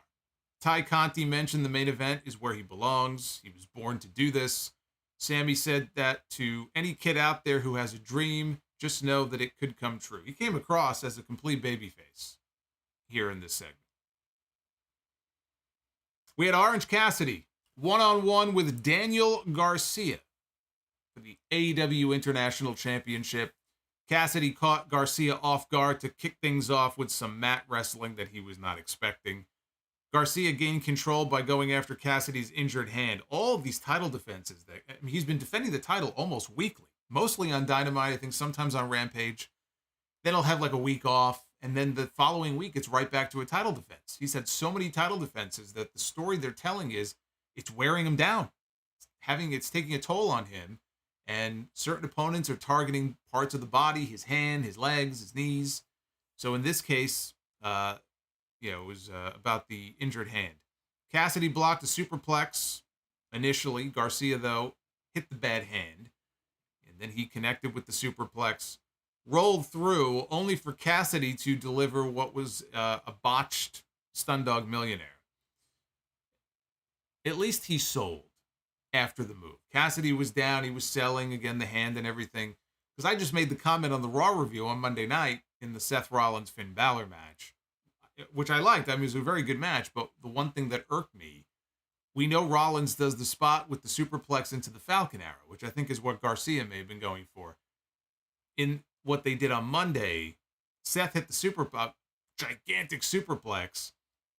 Speaker 4: Ty Conti mentioned the main event is where he belongs. He was born to do this. Sammy said that to any kid out there who has a dream, just know that it could come true. He came across as a complete babyface here in this segment. We had Orange Cassidy one-on-one with Daniel Garcia for the AEW International Championship. Cassidy caught Garcia off guard to kick things off with some mat wrestling that he was not expecting. Garcia gained control by going after Cassidy's injured hand. All of these title defenses, he's been defending the title almost weekly, mostly on Dynamite, I think sometimes on Rampage. Then he'll have like a week off, and then the following week, it's right back to a title defense. He's had so many title defenses that the story they're telling is it's wearing him down. It's taking a toll on him, and certain opponents are targeting parts of the body, his hand, his legs, his knees. So in this case, it was about the injured hand. Cassidy blocked a superplex initially. Garcia, though, hit the bad hand. And then he connected with the superplex, rolled through, only for Cassidy to deliver what was a botched Stun Dog Millionaire. At least he sold after the move. Cassidy was down. He was selling, again, the hand and everything. Because I just made the comment on the Raw review on Monday night in the Seth Rollins-Finn Balor match, which I liked. I mean, it was a very good match, but the one thing that irked me, we know Rollins does the spot with the superplex into the Falcon Arrow, which I think is what Garcia may have been going for. In what they did on Monday, Seth hit the gigantic superplex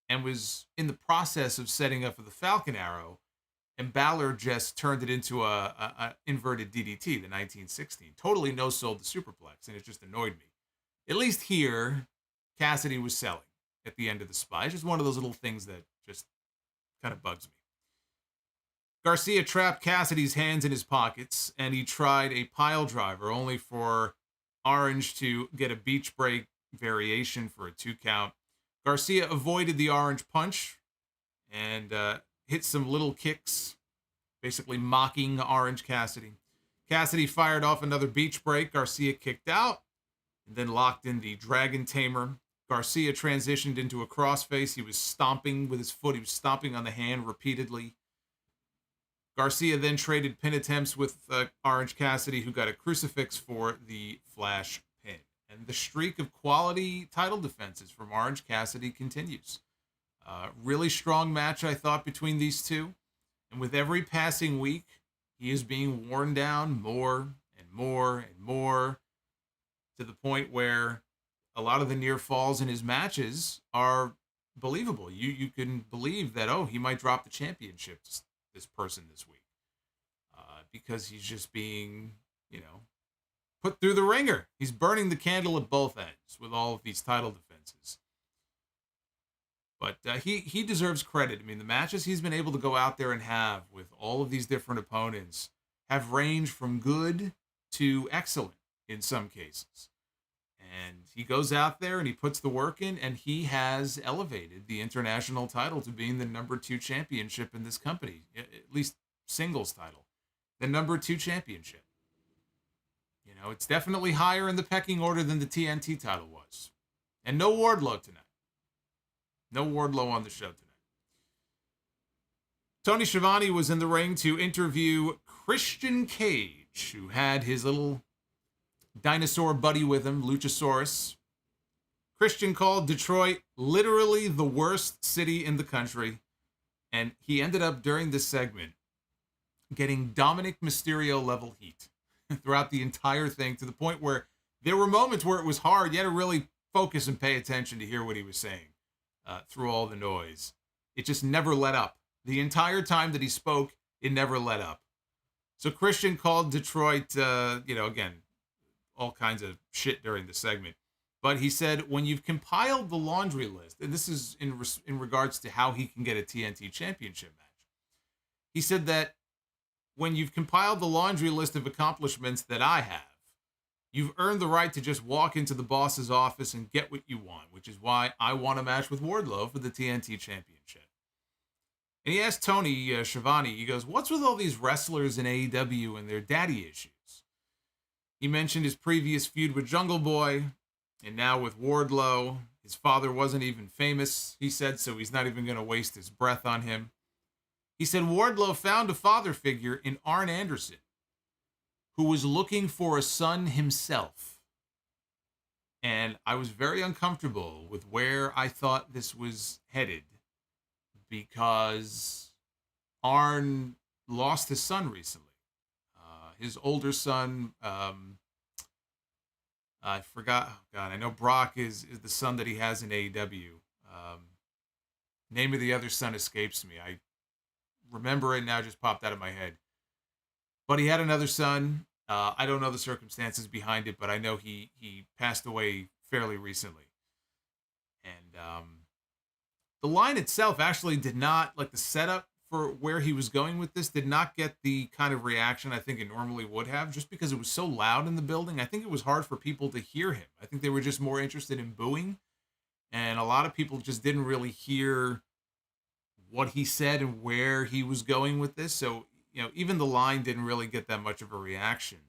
Speaker 4: and was in the process of setting up for the Falcon Arrow, and Balor just turned it into a inverted DDT, the 1916. Totally no-sold the superplex, and it just annoyed me. At least here, Cassidy was selling at the end of the spot. It's just one of those little things that just kind of bugs me. Garcia trapped Cassidy's hands in his pockets, and he tried a pile driver, only for Orange to get a beach break variation for a 2 count. Garcia avoided the Orange punch and hit some little kicks, basically mocking Orange Cassidy. Cassidy fired off another beach break. Garcia kicked out and then locked in the Dragon Tamer. Garcia transitioned into a crossface. He was stomping with his foot. He was stomping on the hand repeatedly. Garcia then traded pin attempts with Orange Cassidy, who got a crucifix for the flash pin. And the streak of quality title defenses from Orange Cassidy continues. Really strong match, I thought, between these two. And with every passing week, he is being worn down more and more and more, to the point where a lot of the near falls in his matches are believable. You can believe that, oh, he might drop the championship to this person this week, because he's just being, put through the ringer. He's burning the candle at both ends with all of these title defenses. But he deserves credit. I mean, the matches he's been able to go out there and have with all of these different opponents have ranged from good to excellent in some cases. And he goes out there and he puts the work in, and he has elevated the international title to being the number 2 championship in this company, at least singles title, the number 2 championship. It's definitely higher in the pecking order than the TNT title was. And no Wardlow tonight. No Wardlow on the show tonight. Tony Schiavone was in the ring to interview Christian Cage, who had his little dinosaur buddy with him, Luchasaurus. Christian called Detroit literally the worst city in the country, and he ended up during this segment getting Dominic Mysterio level heat throughout the entire thing, to the point where there were moments where it was hard. You had to really focus and pay attention to hear what he was saying through all the noise. It just never let up. The entire time that he spoke, it never let up. So Christian called Detroit, again, all kinds of shit during the segment. But he said, when you've compiled the laundry list, and this is in regards to how he can get a TNT championship match, he said that when you've compiled the laundry list of accomplishments that I have, you've earned the right to just walk into the boss's office and get what you want, which is why I want a match with Wardlow for the TNT championship. And he asked Tony Schiavone, he goes, what's with all these wrestlers in AEW and their daddy issues? He mentioned his previous feud with Jungle Boy, and now with Wardlow. His father wasn't even famous, he said, so he's not even going to waste his breath on him. He said Wardlow found a father figure in Arn Anderson, who was looking for a son himself. And I was very uncomfortable with where I thought this was headed, because Arn lost his son recently. His older son, I forgot. Oh God, I know Brock is the son that he has in AEW. Name of the other son escapes me. I remember it now, just popped out of my head. But he had another son. I don't know the circumstances behind it, but I know he passed away fairly recently. And the line itself actually did not, like the setup for where he was going with this, did not get the kind of reaction I think it normally would have, just because it was so loud in the building. I think it was hard for people to hear him. I think they were just more interested in booing, and a lot of people just didn't really hear what he said and where he was going with this. So, even the line didn't really get that much of a reaction.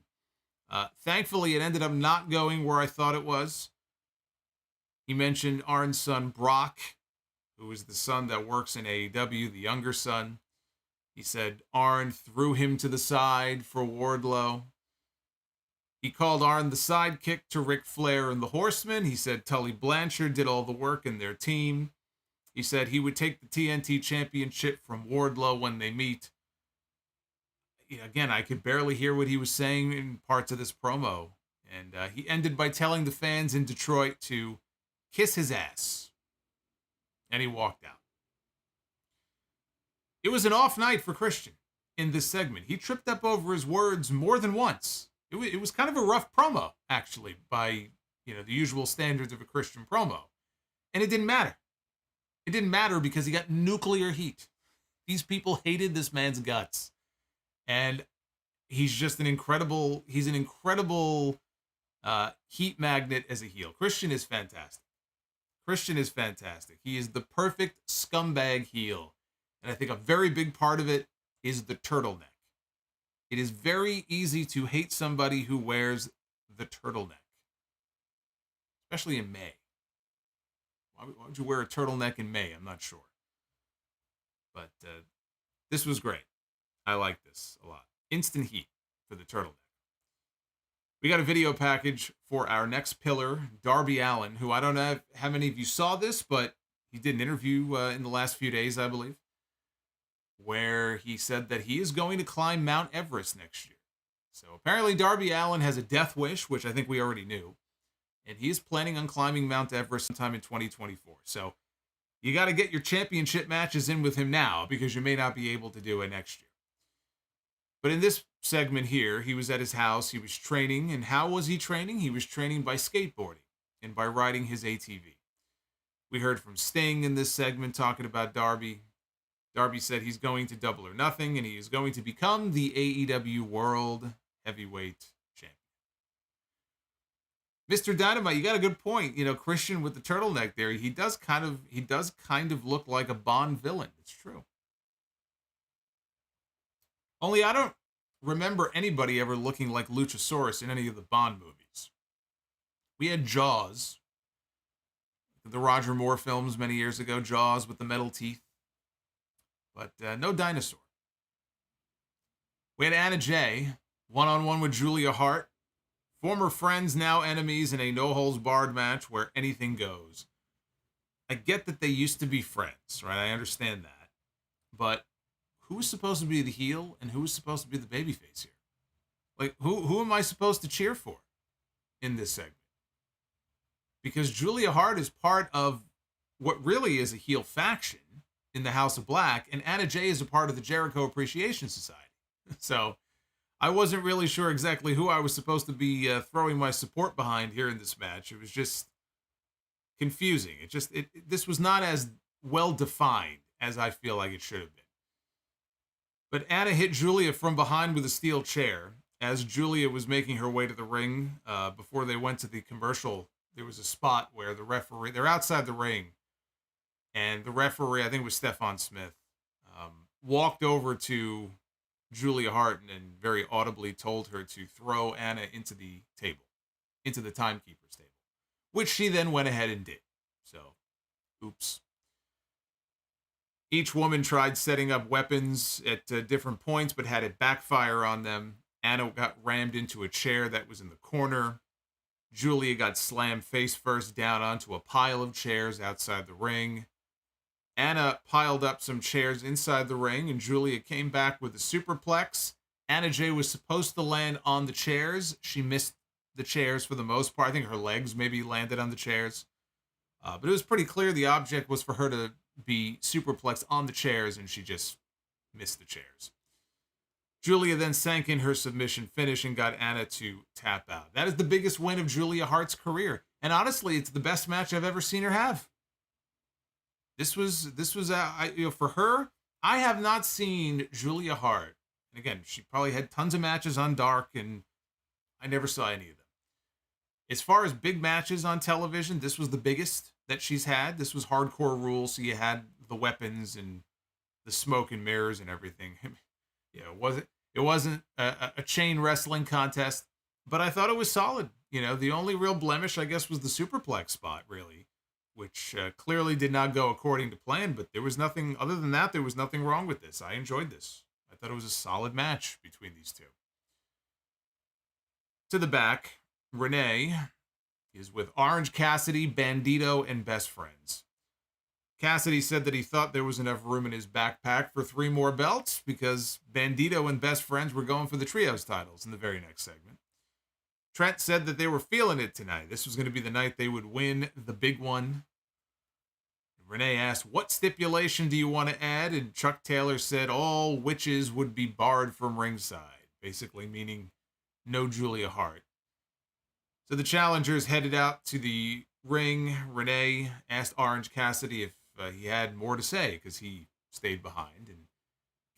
Speaker 4: Thankfully, it ended up not going where I thought it was. He mentioned Arn's son, Brock, who is the son that works in AEW, the younger son. He said Arn threw him to the side for Wardlow. He called Arn the sidekick to Ric Flair and the Horsemen. He said Tully Blanchard did all the work in their team. He said he would take the TNT championship from Wardlow when they meet. Again, I could barely hear what he was saying in parts of this promo. And he ended by telling the fans in Detroit to kiss his ass. And he walked out. It was an off night for Christian in this segment. He tripped up over his words more than once. It was kind of a rough promo, actually, by the usual standards of a Christian promo. And it didn't matter. It didn't matter because he got nuclear heat These people hated this man's guts. And he's just an incredible heat magnet as a heel. Christian is fantastic. He is the perfect scumbag heel. And I think a very big part of it is the turtleneck. It is very easy to hate somebody who wears the turtleneck. Especially in May. Why would you wear a turtleneck in May? I'm not sure. But this was great. I like this a lot. Instant heat for the turtleneck. We got a video package for our next pillar, Darby Allin, who I don't know how many of you saw this, but he did an interview in the last few days, I believe, where he said that he is going to climb Mount Everest next year. So apparently Darby Allin has a death wish, which I think we already knew. And he is planning on climbing Mount Everest sometime in 2024. So you got to get your championship matches in with him now because you may not be able to do it next year. But in this segment here, he was at his house. He was training. And how was he training? He was training by skateboarding and by riding his ATV. We heard from Sting in this segment talking about Darby. Darby said he's going to Double or Nothing, and he is going to become the AEW World Heavyweight Champion. Mr. Dynamite, you got a good point. You know, Christian with the turtleneck there, he does kind of look like a Bond villain. It's true. Only I don't remember anybody ever looking like Luchasaurus in any of the Bond movies. We had Jaws, the Roger Moore films many years ago, Jaws with the metal teeth. But no dinosaur. We had Anna Jay, one-on-one with Julia Hart. Former friends, now enemies in a no-holds-barred match where anything goes. I get that they used to be friends, right? I understand that. But who was supposed to be the heel and who was supposed to be the babyface here? Like, who am I supposed to cheer for in this segment? Because Julia Hart is part of what really is a heel faction in the House of Black, and Anna Jay is a part of the Jericho Appreciation Society. So I wasn't really sure exactly who I was supposed to be throwing my support behind here in this match. It was just confusing. This was not as well defined as I feel like it should have been. But Anna hit Julia from behind with a steel chair. As Julia was making her way to the ring, before they went to the commercial, there was a spot where the referee, they're outside the ring, and the referee, I think it was Stephon Smith, walked over to Julia Hart and very audibly told her to throw Anna into the table, into the timekeeper's table, which she then went ahead and did. So, oops. Each woman tried setting up weapons at different points, but had it backfire on them. Anna got rammed into a chair that was in the corner. Julia got slammed face first down onto a pile of chairs outside the ring. Anna piled up some chairs inside the ring, and Julia came back with a superplex. Anna Jay was supposed to land on the chairs. She missed the chairs for the most part. I think her legs maybe landed on the chairs. But it was pretty clear the object was for her to be superplexed on the chairs, and she just missed the chairs. Julia then sank in her submission finish and got Anna to tap out. That is the biggest win of Julia Hart's career. And honestly, it's the best match I've ever seen her have. This was for her, I have not seen Julia Hart. And again, she probably had tons of matches on Dark, and I never saw any of them. As far as big matches on television, this was the biggest that she's had. This was Hardcore Rules, so you had the weapons and the smoke and mirrors and everything. Yeah, it wasn't a chain wrestling contest, but I thought it was solid. You know, the only real blemish, I guess, was the superplex spot, really, which clearly did not go according to plan, but there was nothing, other than that, there was nothing wrong with this. I enjoyed this. I thought it was a solid match between these two. To the back, Renee is with Orange Cassidy, Bandido, and Best Friends. Cassidy said that he thought there was enough room in his backpack for 3 more belts because Bandido and Best Friends were going for the trios titles in the very next segment. Trent said that they were feeling it tonight. This was going to be the night they would win the big one. Renee asked, what stipulation do you want to add? And Chuck Taylor said all witches would be barred from ringside, basically meaning no Julia Hart. So the challengers headed out to the ring. Renee asked Orange Cassidy if he had more to say because he stayed behind. And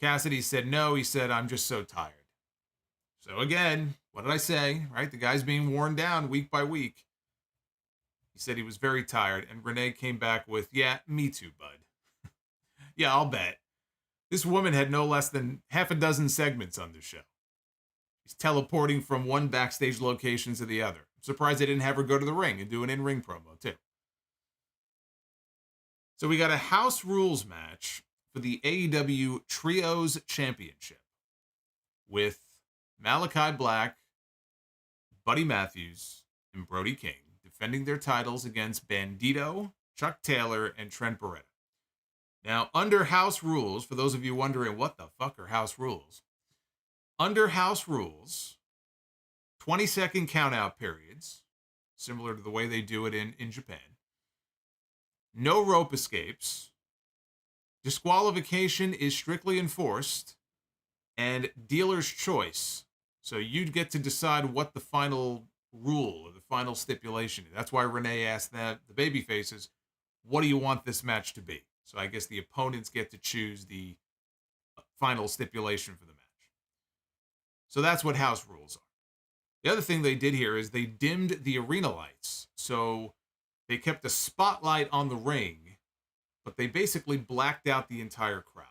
Speaker 4: Cassidy said no. He said, I'm just so tired. So again, what did I say, right? The guy's being worn down week by week. He said he was very tired, and Renee came back with, yeah, me too, bud. Yeah, I'll bet. This woman had no less than half a dozen segments on the show. She's teleporting from one backstage location to the other. I'm surprised they didn't have her go to the ring and do an in-ring promo, too. So we got a House Rules match for the AEW Trios Championship with Malachi Black, Buddy Matthews, and Brody King defending their titles against Bandido, Chuck Taylor, and Trent Beretta. Now, under House Rules, for those of you wondering what the fuck are House Rules, under House Rules, 20-second count-out periods, similar to the way they do it in Japan, no rope escapes, disqualification is strictly enforced, and dealer's choice. So you'd get to decide what the final rule or the final stipulation is. That's why Renee asked the baby faces, what do you want this match to be? So I guess the opponents get to choose the final stipulation for the match. So that's what House Rules are. The other thing they did here is they dimmed the arena lights. So they kept a spotlight on the ring, but they basically blacked out the entire crowd.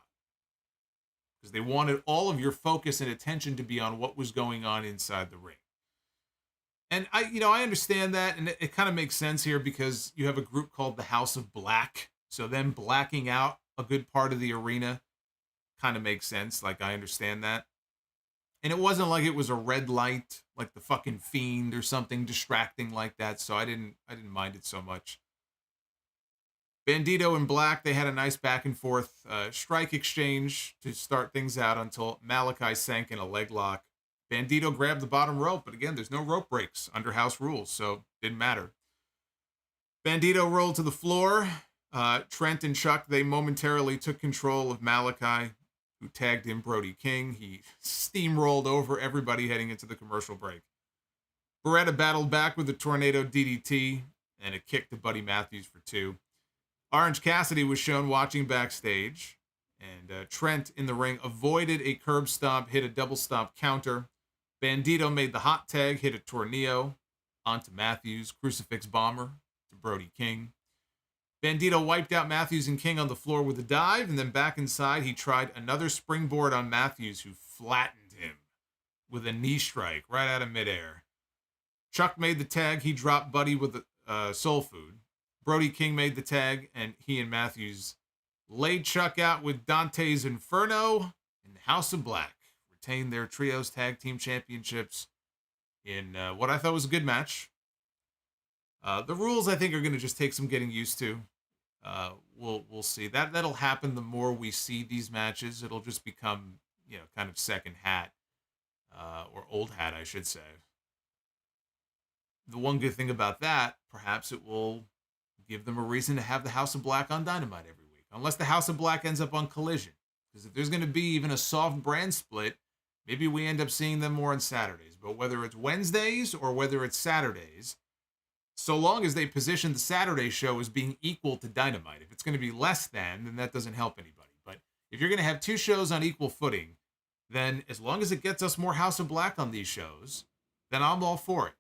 Speaker 4: Because they wanted all of your focus and attention to be on what was going on inside the ring. And I understand that, and it kind of makes sense here because you have a group called the House of Black. So them blacking out a good part of the arena kind of makes sense. Like, I understand that. And it wasn't like it was a red light, like the fucking Fiend or something distracting like that. So I didn't mind it so much. Bandido and Black, they had a nice back and forth strike exchange to start things out until Malachi sank in a leg lock. Bandido grabbed the bottom rope, but again, there's no rope breaks under House Rules, so didn't matter. Bandido rolled to the floor. Trent and Chuck, they momentarily took control of Malachi, who tagged in Brody King. He steamrolled over everybody heading into the commercial break. Beretta battled back with a tornado DDT and a kick to Buddy Matthews for 2. Orange Cassidy was shown watching backstage, and Trent in the ring avoided a curb stomp, hit a double stomp counter. Bandido made the hot tag, hit a tornado onto Matthews, crucifix bomber to Brody King. Bandido wiped out Matthews and King on the floor with a dive, and then back inside, he tried another springboard on Matthews, who flattened him with a knee strike right out of midair. Chuck made the tag. He dropped Buddy with soul food. Brody King made the tag, and he and Matthews laid Chuck out with Dante's Inferno, and House of Black retained their Trios Tag Team Championships in what I thought was a good match. The rules, I think, are going to just take some getting used to. We'll see. That'll happen the more we see these matches. It'll just become, kind of second hat, or old hat, I should say. The one good thing about that, perhaps it will give them a reason to have the House of Black on Dynamite every week. Unless the House of Black ends up on Collision. Because if there's going to be even a soft brand split, maybe we end up seeing them more on Saturdays. But whether it's Wednesdays or whether it's Saturdays, so long as they position the Saturday show as being equal to Dynamite. If it's going to be less than, then that doesn't help anybody. But if you're going to have 2 shows on equal footing, then as long as it gets us more House of Black on these shows, then I'm all for it.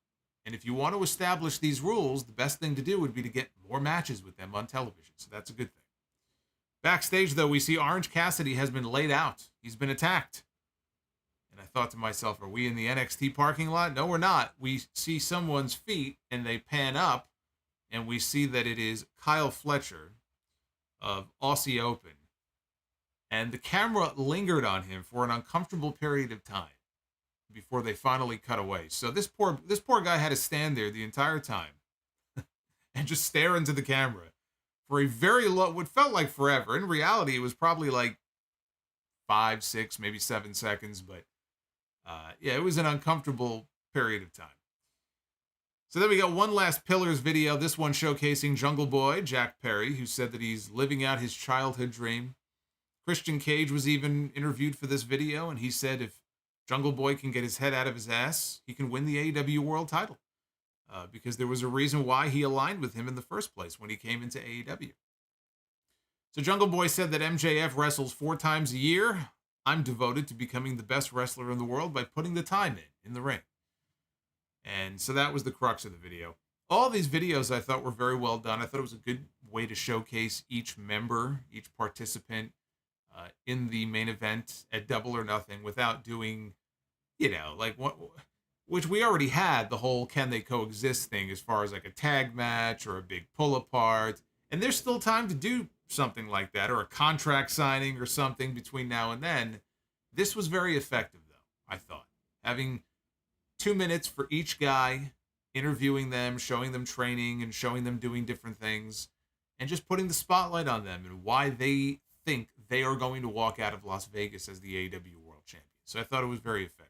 Speaker 4: And if you want to establish these rules, the best thing to do would be to get more matches with them on television. So that's a good thing. Backstage, though, we see Orange Cassidy has been laid out. He's been attacked. And I thought to myself, are we in the NXT parking lot? No, we're not. We see someone's feet, and they pan up, and we see that it is Kyle Fletcher of Aussie Open. And the camera lingered on him for an uncomfortable period of time before they finally cut away. So this poor guy had to stand there the entire time and just stare into the camera for a very long, what felt like forever. In reality, it was probably like 5, 6, maybe 7 seconds, but it was an uncomfortable period of time. So then we got one last Pillars video, this one showcasing Jungle Boy, Jack Perry, who said that he's living out his childhood dream. Christian Cage was even interviewed for this video, and he said if Jungle Boy can get his head out of his ass, he can win the AEW World title. Because there was a reason why he aligned with him in the first place when he came into AEW. So Jungle Boy said that MJF wrestles 4 times a year. I'm devoted to becoming the best wrestler in the world by putting the time in the ring. And so that was the crux of the video. All these videos I thought were very well done. I thought it was a good way to showcase each member, each participant in the main event at Double or Nothing without doing, like what, which we already had, the whole can they coexist thing as far as like a tag match or a big pull apart. And there's still time to do something like that, or a contract signing or something between now and then. This was very effective, though, I thought. Having 2 minutes for each guy, interviewing them, showing them training, and showing them doing different things, and just putting the spotlight on them and why they think they are going to walk out of Las Vegas as the AEW World Champion. So I thought it was very effective.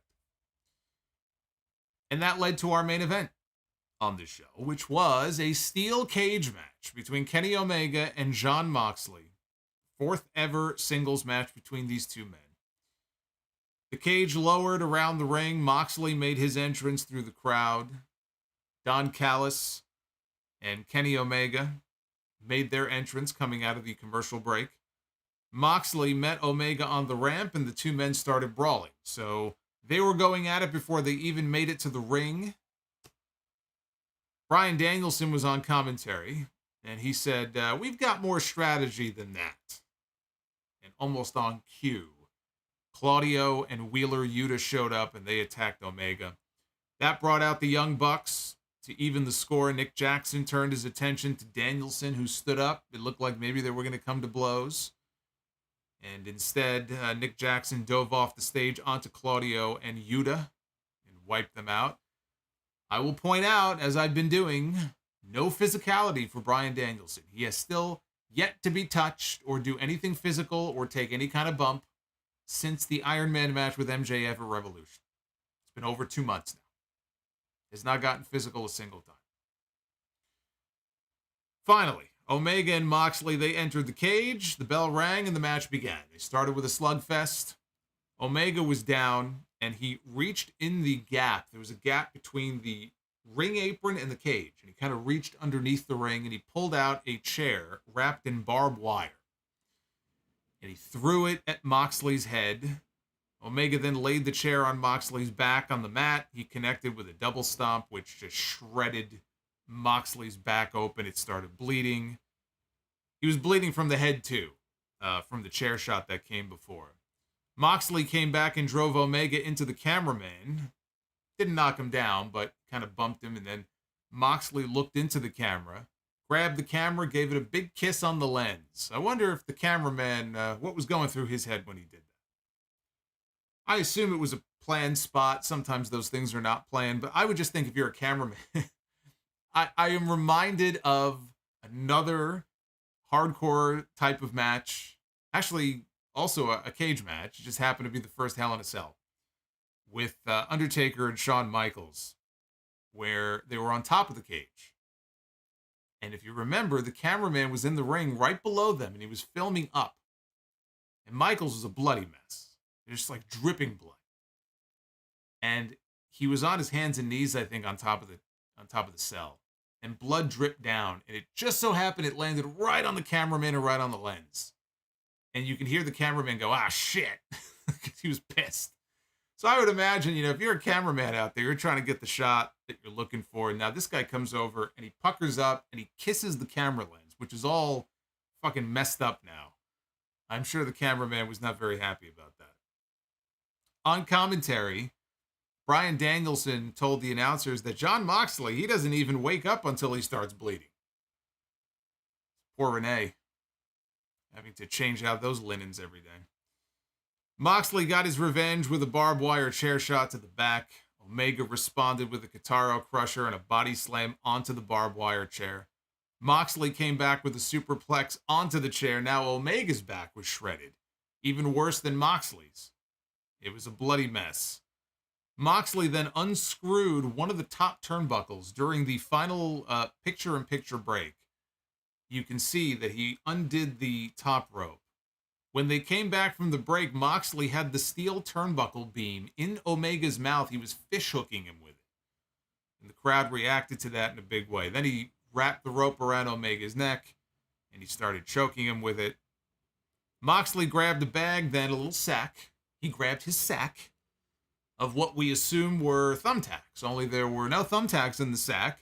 Speaker 4: And that led to our main event on this show, which was a steel cage match between Kenny Omega and Jon Moxley. 4th ever singles match between these two men. The cage lowered around the ring. Moxley made his entrance through the crowd. Don Callis and Kenny Omega made their entrance coming out of the commercial break. Moxley met Omega on the ramp, and the two men started brawling. So they were going at it before they even made it to the ring. Bryan Danielson was on commentary, and he said, we've got more strategy than that. And almost on cue, Claudio and Wheeler Yuta showed up, and they attacked Omega. That brought out the Young Bucks to even the score. Nick Jackson turned his attention to Danielson, who stood up. It looked like maybe they were going to come to blows. And instead, Nick Jackson dove off the stage onto Claudio and Yuta and wiped them out. I will point out, as I've been doing, no physicality for Bryan Danielson. He has still yet to be touched or do anything physical or take any kind of bump since the Iron Man match with MJF at Revolution. It's been over 2 months now. Has not gotten physical a single time. Finally, Omega and Moxley, they entered the cage. The bell rang and the match began. They started with a slugfest. Omega was down, and he reached in the gap. There was a gap between the ring apron and the cage, and he kind of reached underneath the ring, and he pulled out a chair wrapped in barbed wire. And he threw it at Moxley's head. Omega then laid the chair on Moxley's back on the mat. He connected with a double stomp, which just shredded Moxley's back open. It started bleeding. He was bleeding from the head, too, from the chair shot that came before. Moxley came back and drove Omega into the cameraman. Didn't knock him down, but kind of bumped him. And then Moxley looked into the camera, grabbed the camera, gave it a big kiss on the lens. I wonder if the cameraman, what was going through his head when he did that. I assume it was a planned spot. Sometimes those things are not planned, but I would just think if you're a cameraman, I am reminded of another hardcore type of match. Actually, also a cage match. It just happened to be the first Hell in a Cell with Undertaker and Shawn Michaels, where they were on top of the cage. And if you remember, the cameraman was in the ring right below them, and he was filming up. And Michaels was a bloody mess. Just like dripping blood. And he was on his hands and knees, I think, on top of the cell. And blood dripped down. And it just so happened it landed right on the cameraman and right on the lens. And you can hear the cameraman go, ah, shit. Because he was pissed. So I would imagine, if you're a cameraman out there, you're trying to get the shot that you're looking for. Now this guy comes over and he puckers up and he kisses the camera lens, which is all fucking messed up now. I'm sure the cameraman was not very happy about that. On commentary, Bryan Danielson told the announcers that Jon Moxley, he doesn't even wake up until he starts bleeding. Poor Renee, having to change out those linens every day. Moxley got his revenge with a barbed wire chair shot to the back. Omega responded with a Kataro crusher and a body slam onto the barbed wire chair. Moxley came back with a superplex onto the chair. Now Omega's back was shredded, even worse than Moxley's. It was a bloody mess. Moxley then unscrewed one of the top turnbuckles during the final picture-in-picture break. You can see that he undid the top rope. When they came back from the break, Moxley had the steel turnbuckle beam in Omega's mouth. He was fish-hooking him with it. And the crowd reacted to that in a big way. Then he wrapped the rope around Omega's neck, and he started choking him with it. Moxley grabbed a bag, then a little sack, he grabbed his sack of what we assume were thumbtacks, only there were no thumbtacks in the sack.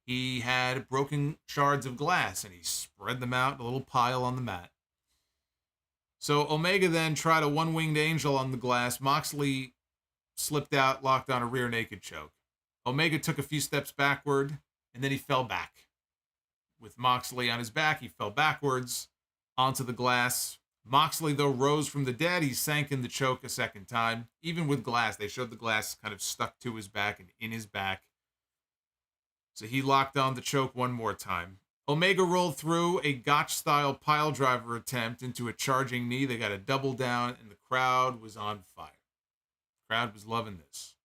Speaker 4: He had broken shards of glass, and he spread them out in a little pile on the mat. So Omega then tried a one-winged angel on the glass. Moxley slipped out, locked on a rear naked choke. Omega took a few steps backward, and then he fell back. With Moxley on his back, he fell backwards onto the glass. Moxley, though, rose from the dead. He sank in the choke a second time. Even with glass, they showed the glass kind of stuck to his back and in his back. So he locked on the choke one more time. Omega rolled through a gotch-style piledriver attempt into a charging knee. They got a double down, and the crowd was on fire. The crowd was loving this.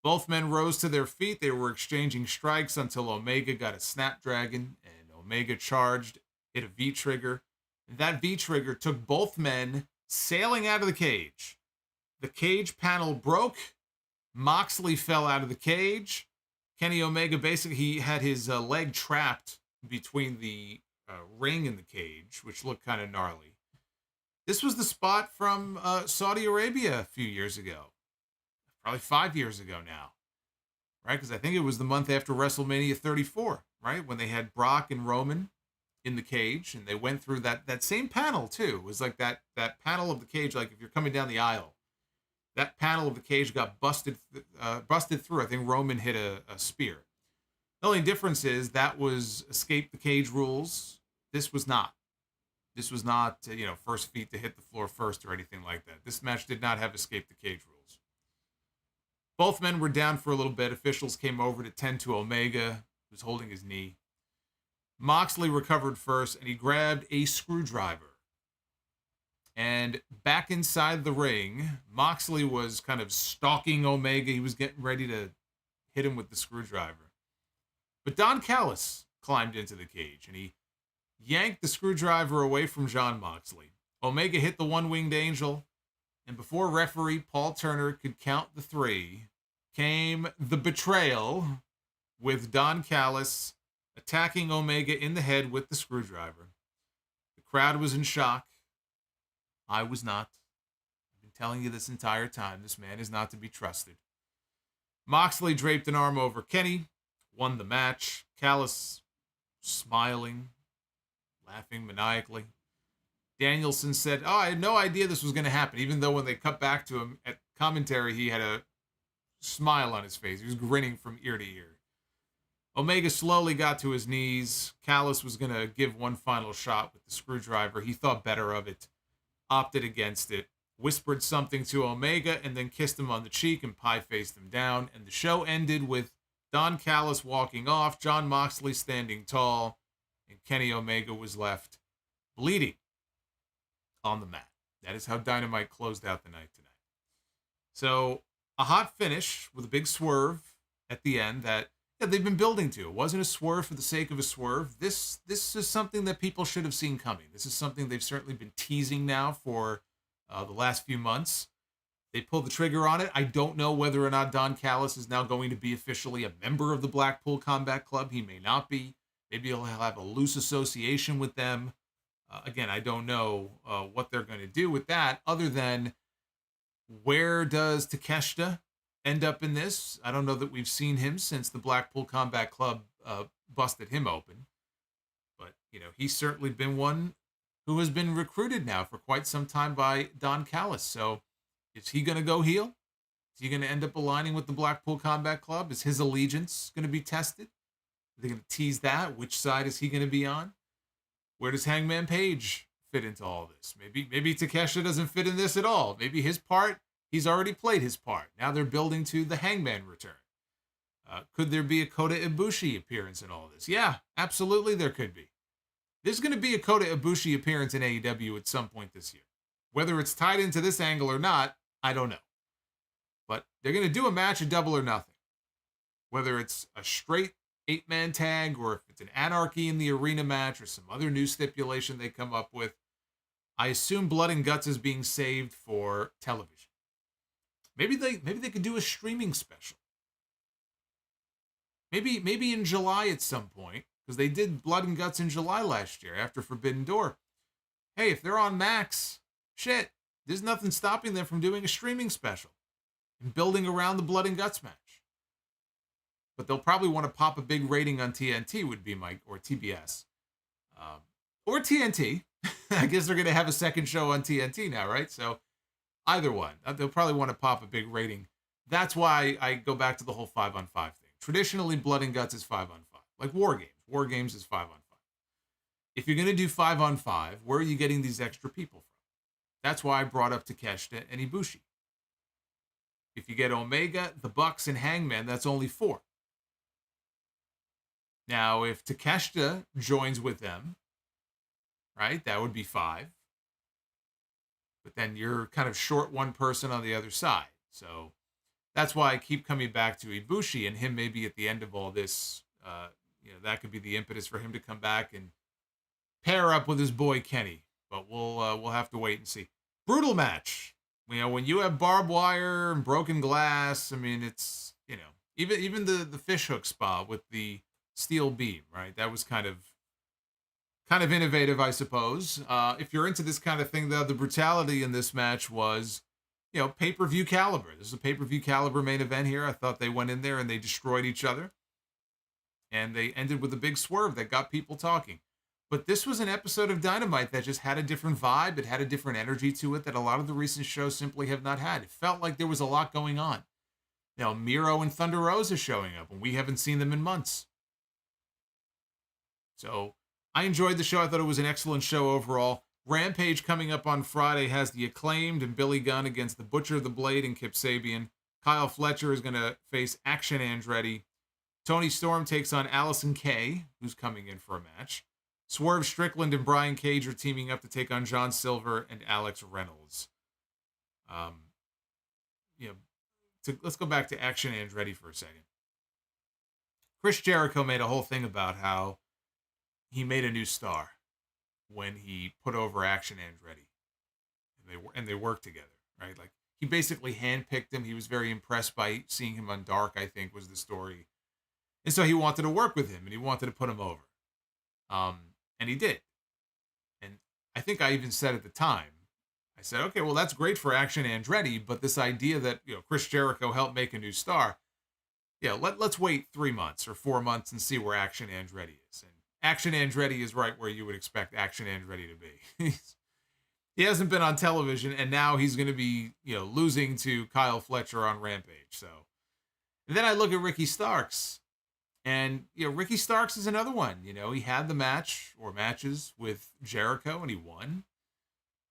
Speaker 4: Both men rose to their feet. They were exchanging strikes until Omega got a snapdragon, and Omega charged, hit a V-trigger. And that V-trigger took both men sailing out of the cage. The cage panel broke. Moxley fell out of the cage. Kenny Omega basically, he had his leg trapped between the ring and the cage, which looked kind of gnarly. This was the spot from Saudi Arabia a few years ago. Probably 5 years ago now, right? Because I think it was the month after WrestleMania 34, right? When they had Brock and Roman in the cage, and they went through that same panel, too. It was like that panel of the cage, like if you're coming down the aisle. That panel of the cage got busted through. I think Roman hit a spear. The only difference is that was escape the cage rules. This was not. This was not, first feet to hit the floor first or anything like that. This match did not have escape the cage rules. Both men were down for a little bit. Officials came over to tend to Omega, who was holding his knee. Moxley recovered first, and he grabbed a screwdriver. And back inside the ring, Moxley was kind of stalking Omega. He was getting ready to hit him with the screwdriver. But Don Callis climbed into the cage, and he yanked the screwdriver away from Jon Moxley. Omega hit the one-winged angel, and before referee Paul Turner could count the three, came the betrayal with Don Callis attacking Omega in the head with the screwdriver. The crowd was in shock. I was not. I've been telling you this entire time. This man is not to be trusted. Moxley draped an arm over Kenny, won the match. Callis smiling, laughing maniacally. Danielson said, I had no idea this was going to happen, even though when they cut back to him at commentary, he had a smile on his face. He was grinning from ear to ear. Omega slowly got to his knees. Callis was going to give one final shot with the screwdriver. He thought better of it, opted against it, whispered something to Omega, and then kissed him on the cheek and pie-faced him down. And the show ended with Don Callis walking off, Jon Moxley standing tall, and Kenny Omega was left bleeding on the mat. That is how Dynamite closed out the night tonight. So, a hot finish with a big swerve at the end that they've been building to. It wasn't a swerve for the sake of a swerve. This is something that people should have seen coming. This is something they've certainly been teasing now for the last few months. They pulled the trigger on it. I don't know whether or not Don Callis is now going to be officially a member of the Blackpool Combat Club. He may not be. Maybe he'll have a loose association with them. Again, I don't know what they're going to do with that, other than where does Takeshita end up in this? I don't know that we've seen him since the Blackpool Combat Club busted him open. But, he's certainly been one who has been recruited now for quite some time by Don Callis. So is he going to go heel? Is he going to end up aligning with the Blackpool Combat Club? Is his allegiance going to be tested? Are they going to tease that? Which side is he going to be on? Where does Hangman Page fit into all this? Maybe Takeshita doesn't fit in this at all. Maybe his part, he's already played his part. Now they're building to the Hangman return. Could there be a Kota Ibushi appearance in all this? Yeah, absolutely there could be. There's going to be a Kota Ibushi appearance in AEW at some point this year. Whether it's tied into this angle or not, I don't know. But they're going to do a match of Double or Nothing. Whether it's a straight 8-man tag, or if it's an Anarchy in the Arena match, or some other new stipulation they come up with. I assume Blood and Guts is being saved for television. Maybe they could do a streaming special. Maybe in July at some point, because they did Blood and Guts in July last year after Forbidden Door. Hey, if they're on Max, there's nothing stopping them from doing a streaming special and building around the blood and guts match. But they'll probably want to pop a big rating on TNT would be or TBS. Or TNT. I guess they're going to have a second show on TNT now, right? So either one. They'll probably want to pop a big rating. That's why I go back to the whole 5-on-5 thing. Traditionally, Blood and Guts is 5-on-5. Like War Games. War Games is 5-on-5. If you're going to do 5-on-5, where are you getting these extra people from? That's why I brought up Takeshita and Ibushi. If you get Omega, the Bucks, and Hangman, that's only 4. Now, if Takeshita joins with them, right, that would be 5. But then you're kind of short one person on the other side. So that's why I keep coming back to Ibushi, and him maybe at the end of all this, that could be the impetus for him to come back and pair up with his boy Kenny. But we'll have to wait and see. Brutal match. When you have barbed wire and broken glass, I mean, it's, even the fishhook spot with the steel beam, right? That was kind of innovative, I suppose. If you're into this kind of thing, though, the brutality in this match was, pay-per-view caliber. This is a pay-per-view caliber main event here. I thought they went in there and they destroyed each other. And they ended with a big swerve that got people talking. But this was an episode of Dynamite that just had a different vibe. It had a different energy to it that a lot of the recent shows simply have not had. It felt like there was a lot going on. Miro and Thunder Rosa showing up, and we haven't seen them in months. So I enjoyed the show. I thought it was an excellent show overall. Rampage coming up on Friday has the Acclaimed and Billy Gunn against the Butcher, the Blade, and Kip Sabian. Kyle Fletcher is going to face Action Andretti. Tony Storm takes on Allison Kay, who's coming in for a match. Swerve Strickland and Brian Cage are teaming up to take on John Silver and Alex Reynolds. Let's go back to Action Andretti for a second. Chris Jericho made a whole thing about how he made a new star when he put over Action Andretti. And they worked together, right? Like, he basically handpicked him. He was very impressed by seeing him on Dark, I think, was the story. And so he wanted to work with him, and he wanted to put him over. And he did. And I think I even said at the time, I said, okay, well, that's great for Action Andretti, but this idea that, Chris Jericho helped make a new star, let's wait 3 months or 4 months and see where Action Andretti is. And Action Andretti is right where you would expect Action Andretti to be. He hasn't been on television, and now he's going to be, losing to Kyle Fletcher on Rampage. So, and then I look at Ricky Starks, and, Ricky Starks is another one. He had the matches with Jericho, and he won.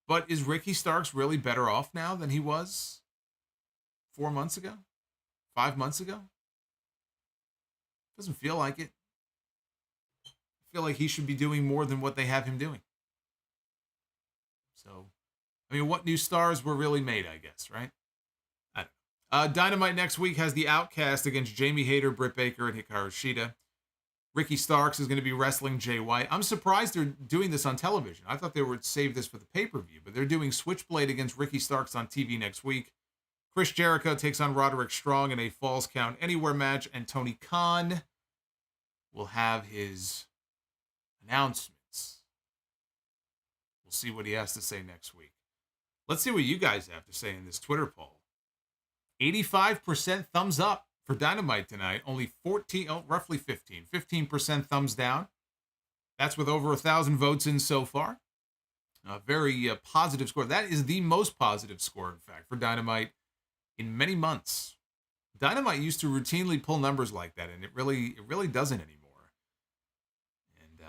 Speaker 4: But is Ricky Starks really better off now than he was 4 months ago? 5 months ago? Doesn't feel like it. I feel like he should be doing more than what they have him doing. So, what new stars were really made, I guess, right? I don't know. Dynamite next week has the Outcast against Jamie Hayter, Britt Baker, and Hikaru Shida. Ricky Starks is going to be wrestling Jay White. I'm surprised they're doing this on television. I thought they would save this for the pay-per-view, but they're doing Switchblade against Ricky Starks on TV next week. Chris Jericho takes on Roderick Strong in a Falls Count Anywhere match, and Tony Khan will have his announcements. We'll see what he has to say next week. Let's see what you guys have to say in this Twitter poll. 85% thumbs up for Dynamite tonight. Only roughly 15% thumbs down. That's with over 1,000 votes in so far. A very positive score. That is the most positive score, in fact, for Dynamite in many months. Dynamite used to routinely pull numbers like that, and it really doesn't anymore. And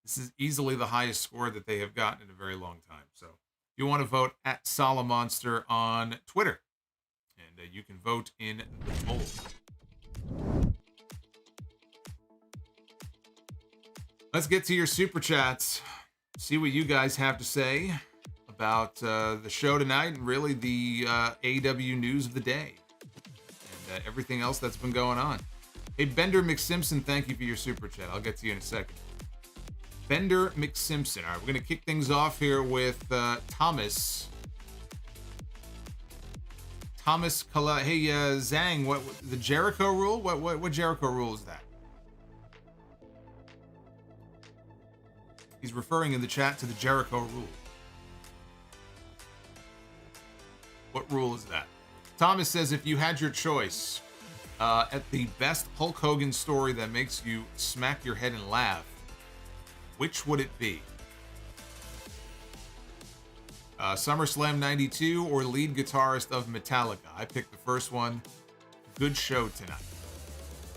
Speaker 4: this is easily the highest score that they have gotten in a very long time. So if you want to vote at Solomonster on Twitter, and you can vote in the poll. Let's get to your super chats. See what you guys have to say about the show tonight and really the AEW news of the day and everything else that's been going on. Hey, Bender McSimpson, thank you for your super chat. I'll get to you in a second. Bender McSimpson. All right, we're going to kick things off here with Thomas. Thomas Kala. Hey, Zhang, what the Jericho rule? What Jericho rule is that? He's referring in the chat to the Jericho rule. What rule is that? Thomas says, if you had your choice at the best Hulk Hogan story that makes you smack your head and laugh, which would it be? SummerSlam 92 or lead guitarist of Metallica? I picked the first one. Good show tonight.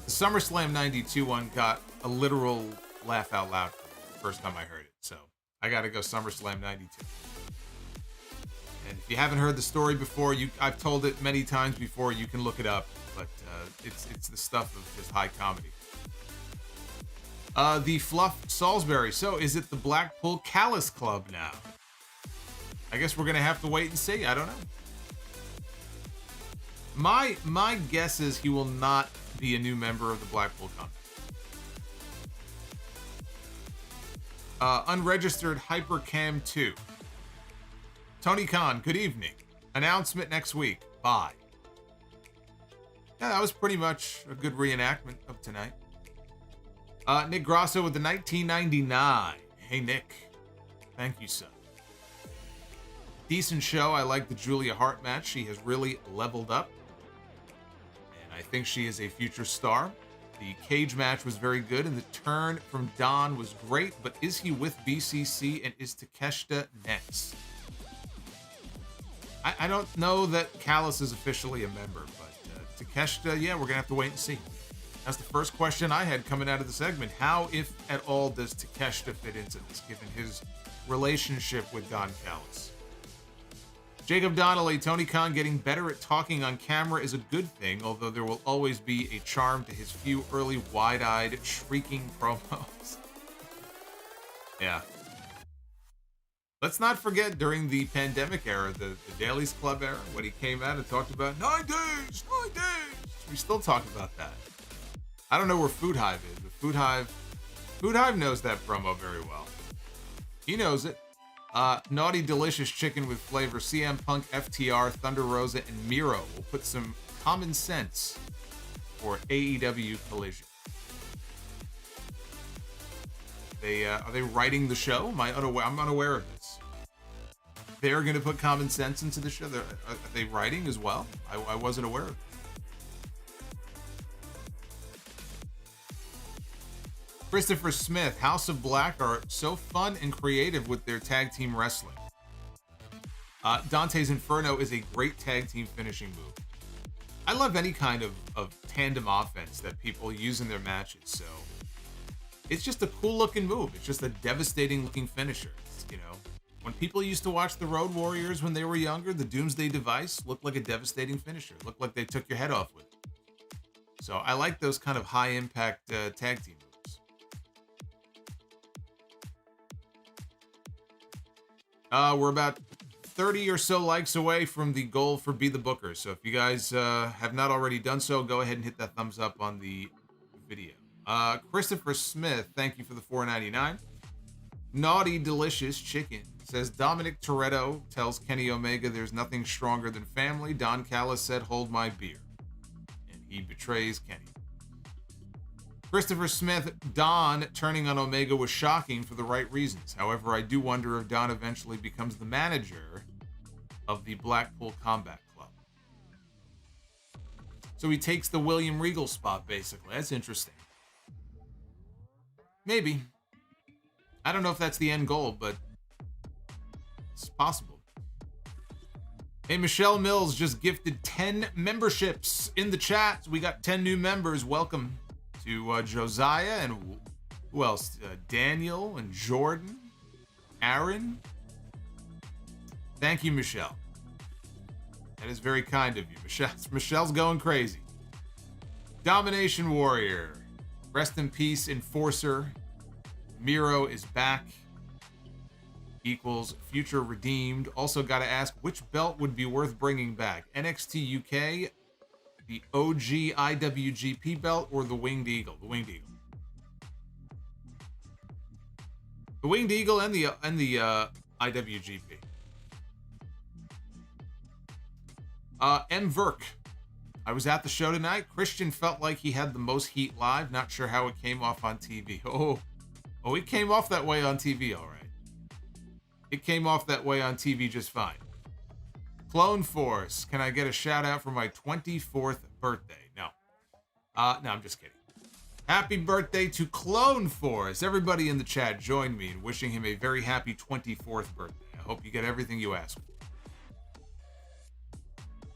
Speaker 4: The SummerSlam 92 one got a literal laugh out loud the first time I heard it. So I got to go SummerSlam 92. And if you haven't heard the story before, I've told it many times before. You can look it up, but it's the stuff of just high comedy. The Fluff Salisbury. So is it the Blackpool CALLIS Club now? I guess we're gonna have to wait and see. I don't know. My guess is he will not be a new member of the Blackpool Combat. Unregistered Hypercam 2. Tony Khan, good evening. Announcement next week. Bye. Yeah, that was pretty much a good reenactment of tonight. Nick Grasso with the 1999. Hey, Nick. Thank you, son. Decent show. I like the Julia Hart match. She has really leveled up. And I think she is a future star. The cage match was very good, and the turn from Don was great. But is he with BCC, and is Takeshita next? I don't know that CALLIS is officially a member, but Takeshita, yeah, we're going to have to wait and see. That's the first question I had coming out of the segment. How, if at all, does Takeshita fit into this, given his relationship with Don Callis? Jacob Donnelly, Tony Khan getting better at talking on camera is a good thing, although there will always be a charm to his few early wide-eyed, shrieking promos. Yeah. Let's not forget, during the pandemic era, the Dailies Club era, when he came out and talked about 9 days. We still talk about that. I don't know where Food Hive is, but Food Hive knows that promo very well. He knows it. Naughty Delicious Chicken with Flavor, CM Punk, FTR, Thunder Rosa, and Miro will put some common sense for AEW Collision. Are they writing the show? I'm unaware of this. They're going to put common sense into the show. Are they writing as well? I wasn't aware of it. Christopher Smith, House of Black are so fun and creative with their tag team wrestling. Dante's Inferno is a great tag team finishing move. I love any kind of tandem offense that people use in their matches, so it's just a cool looking move. It's just a devastating looking finisher. When people used to watch the Road Warriors when they were younger, the Doomsday Device looked like a devastating finisher. It looked like they took your head off with it. So I like those kind of high impact tag team moves. We're about 30 or so likes away from the goal for Be the Booker. So if you guys have not already done so, go ahead and hit that thumbs up on the video. Christopher Smith, thank you for the $4.99. Naughty Delicious Chicken says Dominic Toretto tells Kenny Omega there's nothing stronger than family. Don Callis said, hold my beer. And he betrays Kenny. Christopher Smith, Don turning on Omega was shocking for the right reasons. However, I do wonder if Don eventually becomes the manager of the Blackpool Combat Club. So he takes the William Regal spot, basically. That's interesting. Maybe. I don't know if that's the end goal, but it's possible. Hey, Michelle Mills just gifted 10 memberships in the chat. We got 10 new members. Welcome to Josiah and who else? Daniel and Jordan, Aaron. Thank you, Michelle. That is very kind of you. Michelle's going crazy. Domination Warrior. Rest in peace, Enforcer. Miro is back. Equals Future Redeemed. Also got to ask, which belt would be worth bringing back? NXT UK, the OG IWGP belt, or the Winged Eagle? The Winged Eagle. The Winged Eagle and the IWGP. M. Verk. I was at the show tonight. Christian felt like he had the most heat live. Not sure how it came off on TV. Oh, it came off that way on TV, all right. It came off that way on TV just fine. Clone Force, can I get a shout out for my 24th birthday? No. No, I'm just kidding. Happy birthday to Clone Force. Everybody in the chat join me in wishing him a very happy 24th birthday. I hope you get everything you ask for.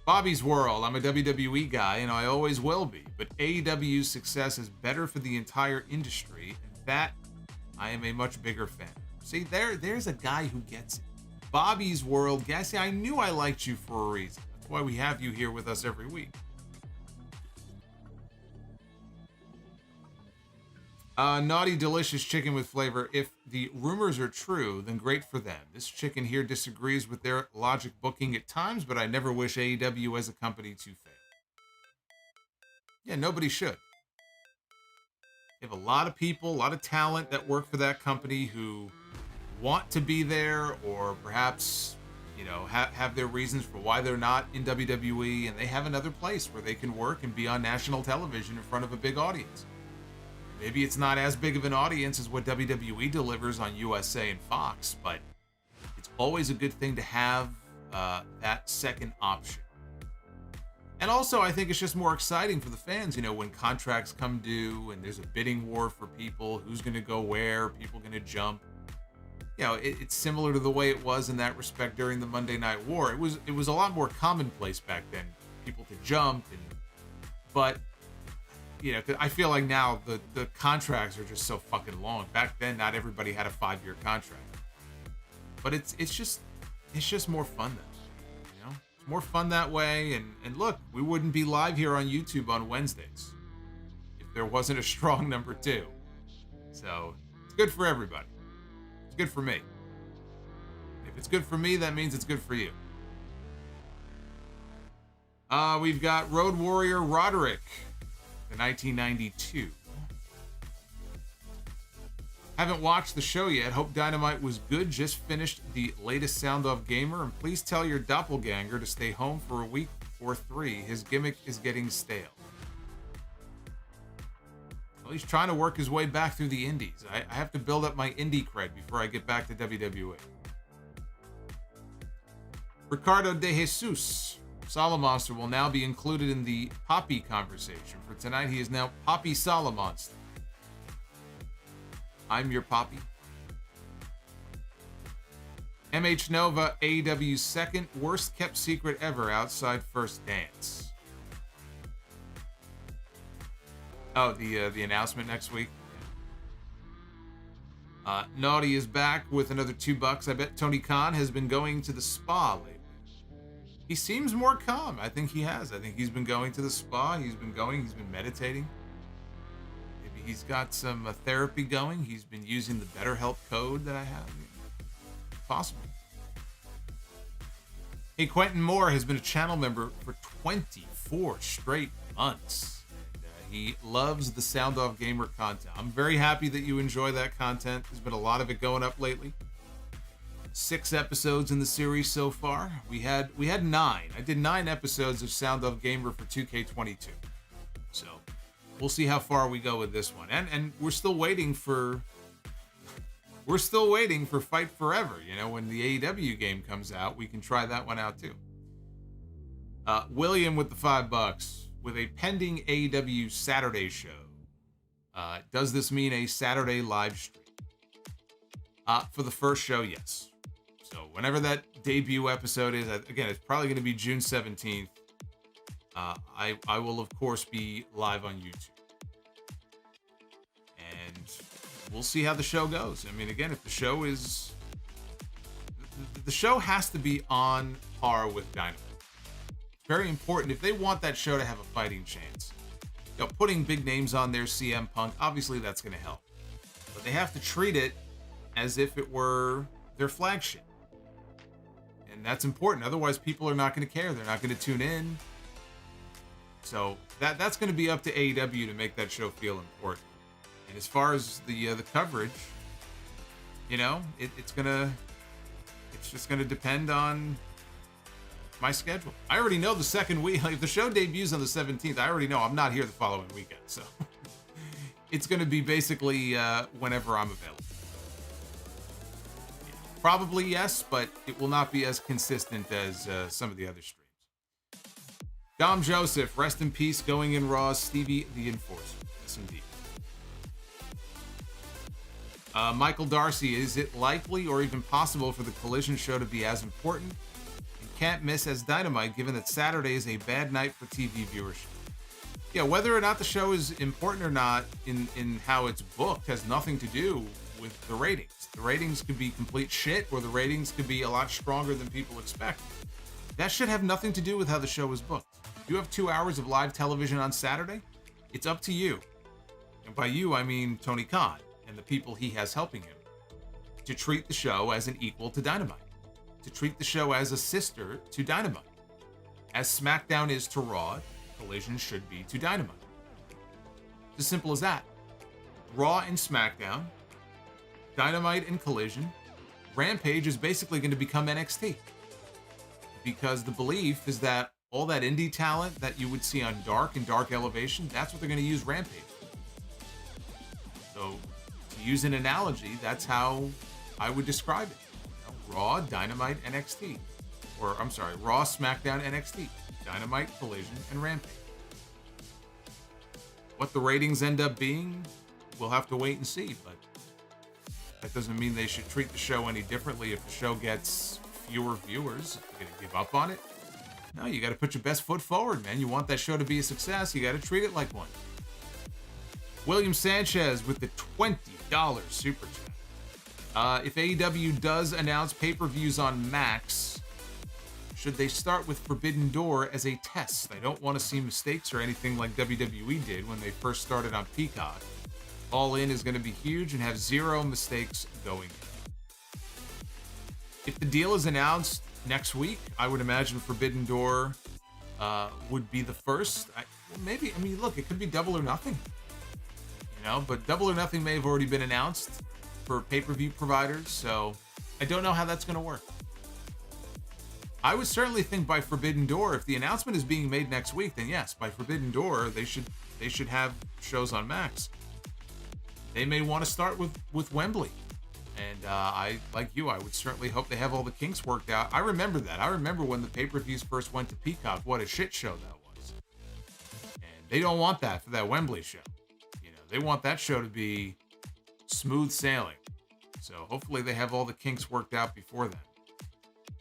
Speaker 4: Bobby's World. I'm a WWE guy, and I always will be. But AEW's success is better for the entire industry, and that I am a much bigger fan. See, there's a guy who gets it. Bobby's World. Garcia, I knew I liked you for a reason. That's why we have you here with us every week. Naughty delicious chicken with flavor. If the rumors are true, then great for them. This chicken here disagrees with their logic booking at times, but I never wish AEW as a company to fail. Yeah, nobody should. They have a lot of people, a lot of talent that work for that company who want to be there, or perhaps, you know, have their reasons for why they're not in WWE, and they have another place where they can work and be on national television in front of a big audience. Maybe it's not as big of an audience as what WWE delivers on USA and Fox, but it's always a good thing to have that second option. And also, I think it's just more exciting for the fans, you know, when contracts come due and there's a bidding war for people, who's going to go where, people going to jump. You know, it's similar to the way it was in that respect during the Monday Night War. It was a lot more commonplace back then, people to jump, but you know, I feel like now the contracts are just so fucking long. Back then, not everybody had a 5-year contract. But it's just more fun then. You know? It's more fun that way. And look, we wouldn't be live here on YouTube on Wednesdays if there wasn't a strong number 2. So it's good for everybody. It's good for me. If it's good for me, that means it's good for you. We've got Road Warrior Roderick. In 1992. Haven't watched the show yet. Hope Dynamite was good. Just finished the latest Sound Off Gamer. And please tell your doppelganger to stay home for a week or 3. His gimmick is getting stale. Well, he's trying to work his way back through the indies. I have to build up my indie cred before I get back to WWE. Ricardo De Jesus. Solomonster will now be included in the Poppy conversation. For tonight, he is now Poppy Solomonster. I'm your Poppy. MH Nova, AEW's second worst kept secret ever outside First Dance. Oh, the announcement next week. Naughty is back with another $2. I bet Tony Khan has been going to the spa lately. He seems more calm. I think he has. I think he's been going to the spa. He's been meditating. Maybe he's got some therapy going. He's been using the BetterHelp code that I have. Possible. Hey, Quentin Moore has been a channel member for 24 straight months. And, he loves the Sound Off Gamer content. I'm very happy that you enjoy that content. There's been a lot of it going up lately. 6 episodes in the series so far. We had 9. I did 9 episodes of Sound Off Gamer for 2K22. So we'll see how far we go with this one. And we're still waiting for Fight Forever. You know, when the AEW game comes out, we can try that one out too. William with the $5 with a pending AEW Saturday show. Does this mean a Saturday live stream? For the first show, yes. So whenever that debut episode is, again, it's probably going to be June 17th. I will, of course, be live on YouTube. And we'll see how the show goes. I mean, again, if the show is... The show has to be on par with Dynamite. It's very important. If they want that show to have a fighting chance, you know, putting big names on there, CM Punk, obviously that's going to help. But they have to treat it as if it were their flagship. And that's important. Otherwise, people are not going to care. They're not going to tune in. So that's going to be up to AEW to make that show feel important. And as far as the coverage, you know, it's just going to depend on my schedule. I already know the second week. Like, if the show debuts on the 17th, I already know I'm not here the following weekend. So it's going to be basically whenever I'm available. Probably yes, but it will not be as consistent as some of the other streams. Dom Joseph, rest in peace, going in Raw, Stevie the Enforcer. Yes, indeed. Michael Darcy, is it likely or even possible for the Collision show to be as important and can't miss as Dynamite, given that Saturday is a bad night for TV viewership? Yeah, whether or not the show is important or not in how it's booked has nothing to do with the ratings. The ratings could be complete shit, or the ratings could be a lot stronger than people expect. That should have nothing to do with how the show is booked. If you have 2 hours of live television on Saturday, it's up to you. And by you, I mean Tony Khan and the people he has helping him, to treat the show as an equal to Dynamite, to treat the show as a sister to Dynamite. As SmackDown is to Raw, Collision should be to Dynamite. It's as simple as that. Raw and SmackDown, Dynamite and Collision, Rampage is basically going to become NXT. Because the belief is that all that indie talent that you would see on Dark and Dark Elevation, that's what they're going to use Rampage. So, to use an analogy, that's how I would describe it. You know, Raw, Dynamite, NXT. Or, I'm sorry, Raw, SmackDown, NXT. Dynamite, Collision, and Rampage. What the ratings end up being, we'll have to wait and see, but that doesn't mean they should treat the show any differently if the show gets fewer viewers. You're going to give up on it? No, you got to put your best foot forward, man. You want that show to be a success, you got to treat it like one. William Sanchez with the $20 super chat. If AEW does announce pay-per-views on Max, should they start with Forbidden Door as a test? I don't want to see mistakes or anything like WWE did when they first started on Peacock. All In is going to be huge and have zero mistakes going in. If the deal is announced next week, I would imagine Forbidden Door would be the first. Maybe, I mean, look, it could be Double or Nothing. You know, but Double or Nothing may have already been announced for pay-per-view providers, so I don't know how that's going to work. I would certainly think by Forbidden Door, if the announcement is being made next week, then yes, by Forbidden Door, they should have shows on Max. They may want to start with Wembley. And I, like you, I would certainly hope they have all the kinks worked out. I remember that. I remember when the pay-per-views first went to Peacock, what a shit show that was. And they don't want that for that Wembley show. You know, they want that show to be smooth sailing. So hopefully they have all the kinks worked out before then.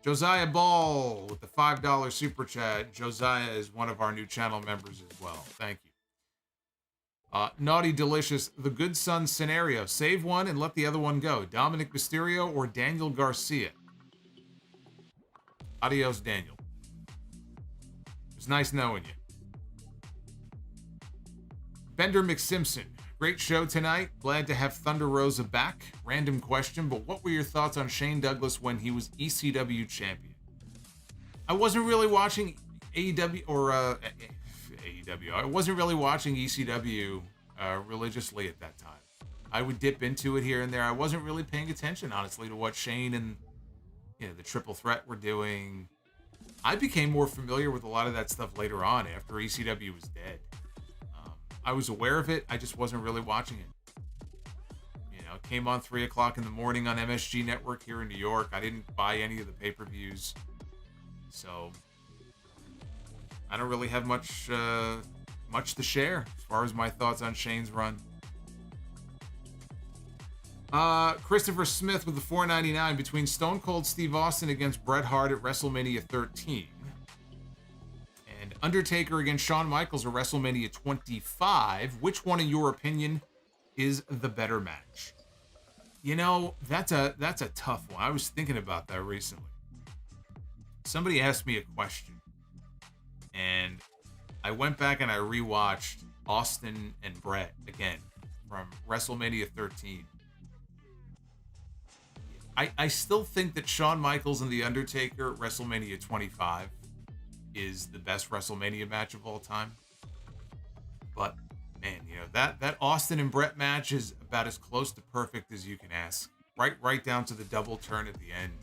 Speaker 4: Josiah Ball with the $5 super chat. Josiah is one of our new channel members as well. Thank you. Naughty Delicious, the good son scenario. Save one and let the other one go. Dominic Mysterio or Daniel Garcia? Adios, Daniel. It was nice knowing you. Bender McSimpson, great show tonight. Glad to have Thunder Rosa back. Random question, but what were your thoughts on Shane Douglas when he was ECW champion? I wasn't really watching AEW or AEW. I wasn't really watching ECW religiously at that time. I would dip into it here and there. I wasn't really paying attention, honestly, to what Shane and the Triple Threat were doing. I became more familiar with a lot of that stuff later on after ECW was dead. I was aware of it. I just wasn't really watching it. It came on 3 o'clock in the morning on MSG Network here in New York. I didn't buy any of the pay-per-views. So I don't really have much to share as far as my thoughts on Shane's run. Christopher Smith with the $4.99 between Stone Cold Steve Austin against Bret Hart at WrestleMania 13 and Undertaker against Shawn Michaels at WrestleMania 25. Which one, in your opinion, is the better match? That's a tough one. I was thinking about that recently. Somebody asked me a question, and I went back and I rewatched Austin and Bret again from WrestleMania 13. I still think that Shawn Michaels and The Undertaker at WrestleMania 25 is the best WrestleMania match of all time. But, man, that Austin and Bret match is about as close to perfect as you can ask. Right down to the double turn at the end.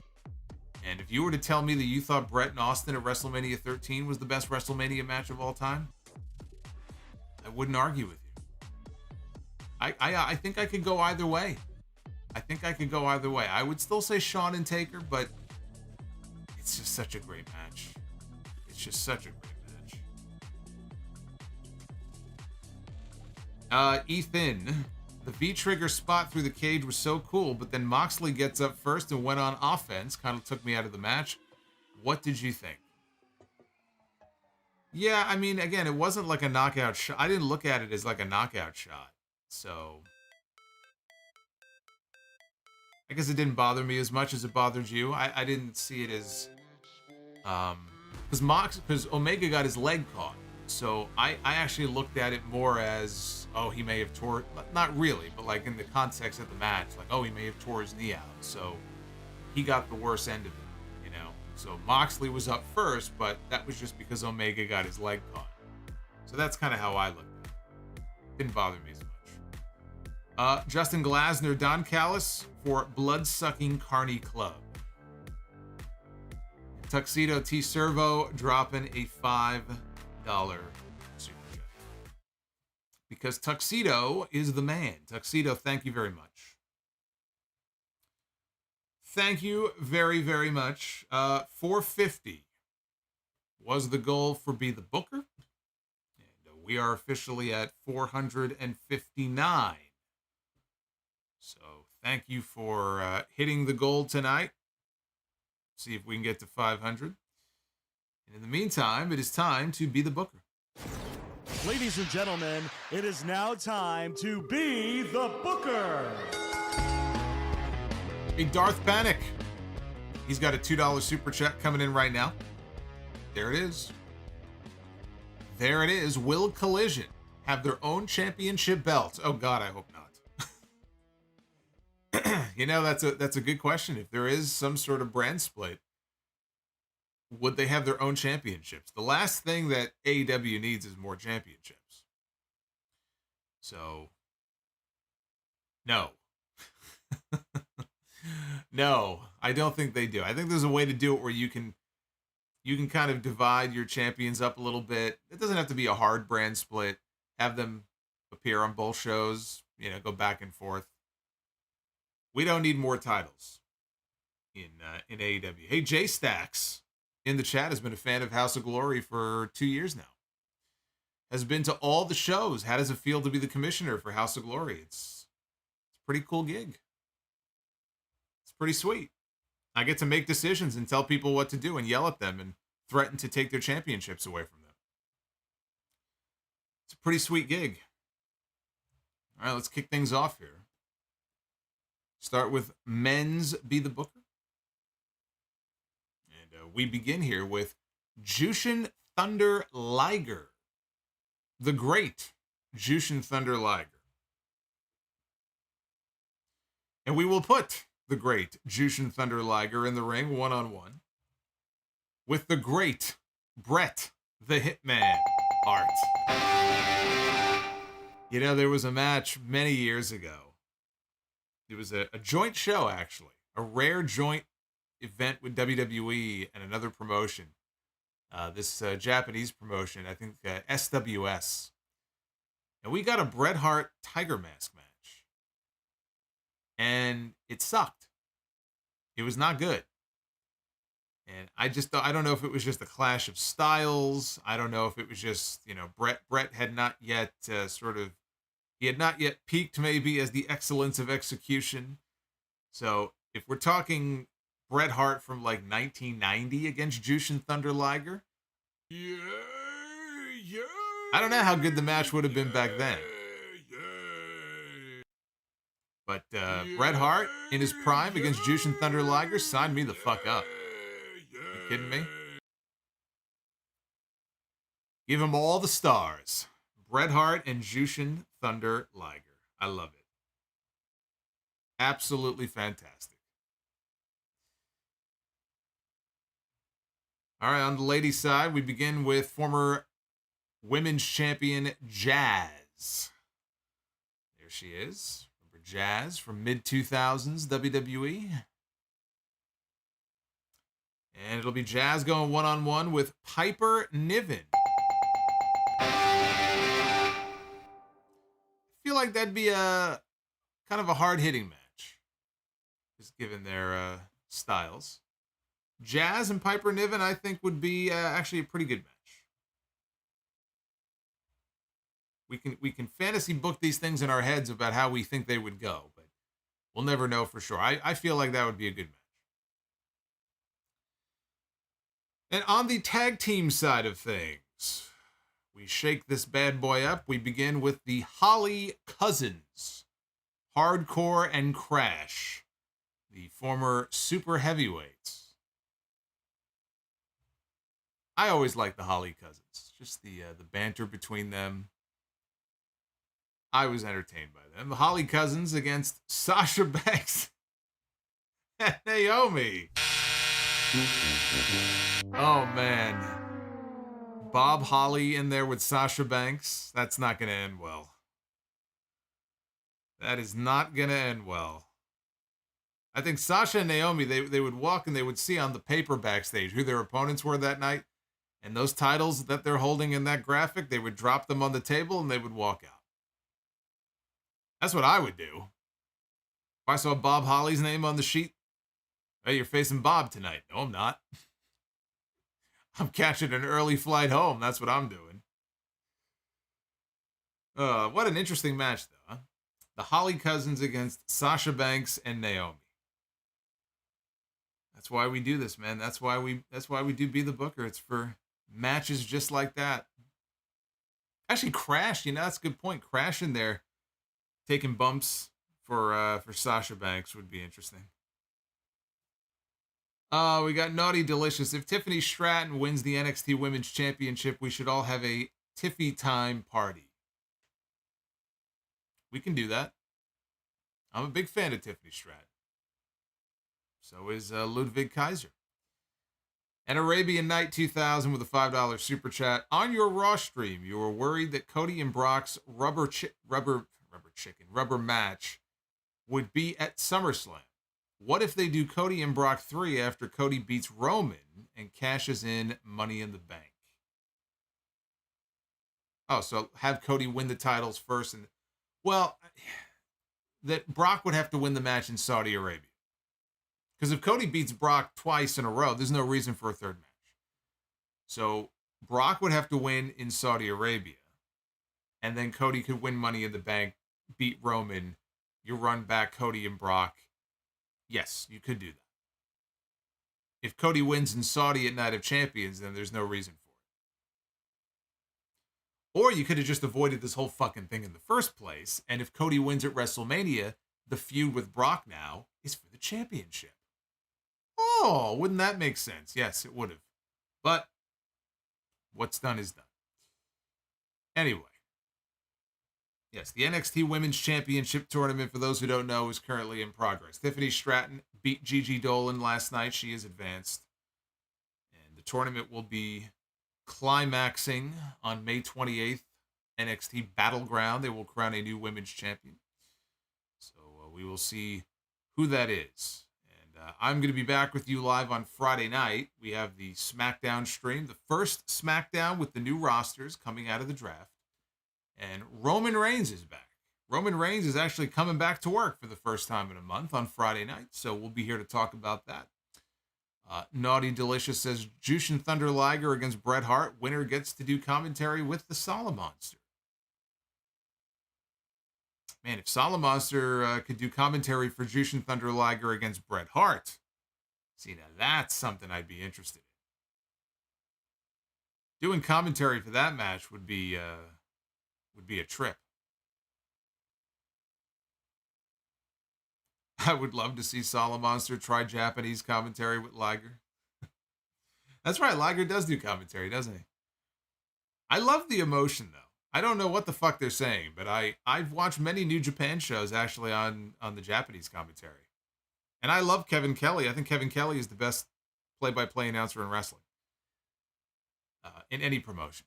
Speaker 4: And if you were to tell me that you thought Bret and Austin at WrestleMania 13 was the best WrestleMania match of all time, I wouldn't argue with you. I think I could go either way. I think I could go either way. I would still say Shawn and Taker, but it's just such a great match. It's just such a great match. Ethan, the V-trigger spot through the cage was so cool, but then Moxley gets up first and went on offense. Kind of took me out of the match. What did you think? Yeah, I mean, again, it wasn't like a knockout shot. I didn't look at it as like a knockout shot. So I guess it didn't bother me as much as it bothered you. I didn't see it as because Omega got his leg caught. So I actually looked at it more as, oh, he may have tore, not really, but like in the context of the match, like, oh, he may have tore his knee out. So he got the worst end of it. So Moxley was up first, but that was just because Omega got his leg caught. So that's kind of how I looked at it. Didn't bother me as much. Justin Glasner, Don Callis for Blood-Sucking Carney Club. Tuxedo T. Servo dropping a $5 super chat. Because Tuxedo is the man. Tuxedo, thank you very much. Thank you very, very much. 450 was the goal for Be the Booker. And we are officially at 459. So thank you for hitting the goal tonight. See if we can get to 500. And in the meantime, it is time to Be the Booker.
Speaker 5: Ladies and gentlemen, it is now time to Be the Booker.
Speaker 4: Hey, Darth Panic. He's got a $2 super chat coming in right now. There it is. There it is. Will Collision have their own championship belts? Oh, God, I hope not. You know, that's a good question. If there is some sort of brand split, would they have their own championships? The last thing that AEW needs is more championships. So, no. No, I don't think they do. I think there's a way to do it where you can kind of divide your champions up a little bit. It doesn't have to be a hard brand split. Have them appear on both shows, go back and forth. We don't need more titles in AEW. Hey, Jay Stacks in the chat has been a fan of House of Glory for 2 years now. Has been to all the shows. How does it feel to be the commissioner for House of Glory? It's a pretty cool gig. Pretty sweet. I get to make decisions and tell people what to do and yell at them and threaten to take their championships away from them. It's a pretty sweet gig. All right, let's kick things off here. Start with men's Be the Booker. And we begin here with Jushin Thunder Liger. The great Jushin Thunder Liger. And we will put the great Jushin Thunder Liger in the ring one-on-one with the great Bret the Hitman Hart. There was a match many years ago. It was a joint show, actually. A rare joint event with WWE and another promotion. This Japanese promotion, I think SWS. And we got a Bret Hart Tiger Mask match. And it sucked. It was not good. And I don't know if it was just a clash of styles. I don't know if it was just, Bret had not yet he had not yet peaked maybe as the excellence of execution. So if we're talking Bret Hart from like 1990 against Jushin Thunder Liger, I don't know how good the match would have been back then. But Bret Hart in his prime against Jushin Thunder Liger, signed me the fuck up. You kidding me? Give him all the stars. Bret Hart and Jushin Thunder Liger. I love it. Absolutely fantastic. All right, on the ladies' side, we begin with former women's champion Jazz. There she is. Remember Jazz from mid-2000s WWE? And it'll be Jazz going one-on-one with Piper Niven. I feel like that'd be a kind of a hard-hitting match. just given their styles. Jazz and Piper Niven, I think, would be actually a pretty good match. We can fantasy book these things in our heads about how we think they would go, but we'll never know for sure. I feel like that would be a good match. And on the tag team side of things, we shake this bad boy up. We begin with the Holly Cousins, Hardcore and Crash, the former super heavyweights. I always like the Holly Cousins, just the banter between them. I was entertained by them. The Holly Cousins against Sasha Banks and Naomi. Oh, man. Bob Holly in there with Sasha Banks. That's not going to end well. That is not going to end well. I think Sasha and Naomi, they would walk and they would see on the paper backstage who their opponents were that night. And those titles that they're holding in that graphic, they would drop them on the table and they would walk out. That's what I would do. If I saw Bob Holly's name on the sheet, hey, you're facing Bob tonight. No, I'm not. I'm catching an early flight home. That's what I'm doing. What an interesting match, though. Huh? The Holly Cousins against Sasha Banks and Naomi. That's why we do this, man. That's why we do Be the Booker. It's for matches just like that. Actually, Crash, that's a good point. Crash in there, taking bumps for Sasha Banks would be interesting. We got Naughty Delicious. If Tiffany Stratton wins the NXT Women's Championship, we should all have a Tiffy time party. We can do that. I'm a big fan of Tiffany Stratton. So is Ludwig Kaiser. And Arabian Night 2000 with a $5 super chat. On your Raw stream, you were worried that Cody and Brock's rubber match would be at SummerSlam. What if they do Cody and Brock 3 after Cody beats Roman and cashes in Money in the Bank? Oh, so have Cody win the titles first. Well, that Brock would have to win the match in Saudi Arabia. Because if Cody beats Brock twice in a row, there's no reason for a third match. So Brock would have to win in Saudi Arabia. And then Cody could win Money in the Bank, beat Roman. You run back Cody and Brock. Yes, you could do that. If Cody wins in Saudi at Night of Champions, then there's no reason for it. Or you could have just avoided this whole fucking thing in the first place. And if Cody wins at WrestleMania, the feud with Brock now is for the championship. Oh, wouldn't that make sense? Yes, it would have. But what's done is done. Anyway. Yes, the NXT Women's Championship Tournament, for those who don't know, is currently in progress. Tiffany Stratton beat Gigi Dolan last night. She is advanced. And the tournament will be climaxing on May 28th, NXT Battleground. They will crown a new women's champion. So we will see who that is. And I'm going to be back with you live on Friday night. We have the SmackDown stream, the first SmackDown with the new rosters coming out of the draft. And Roman Reigns is back. Roman Reigns is actually coming back to work for the first time in a month on Friday night. So we'll be here to talk about that. Naughty Delicious says, Jushin Thunder Liger against Bret Hart. Winner gets to do commentary with the Solomonster. Man, if Solomonster could do commentary for Jushin Thunder Liger against Bret Hart, see, now that's something I'd be interested in. Doing commentary for that match would be a trip. I would love to see Solomonster try Japanese commentary with Liger. That's right, Liger does do commentary, doesn't he? I love the emotion, though. I don't know what the fuck they're saying, but I've watched many New Japan shows actually on the Japanese commentary. And I love Kevin Kelly. I think Kevin Kelly is the best play-by-play announcer in wrestling. In any promotion.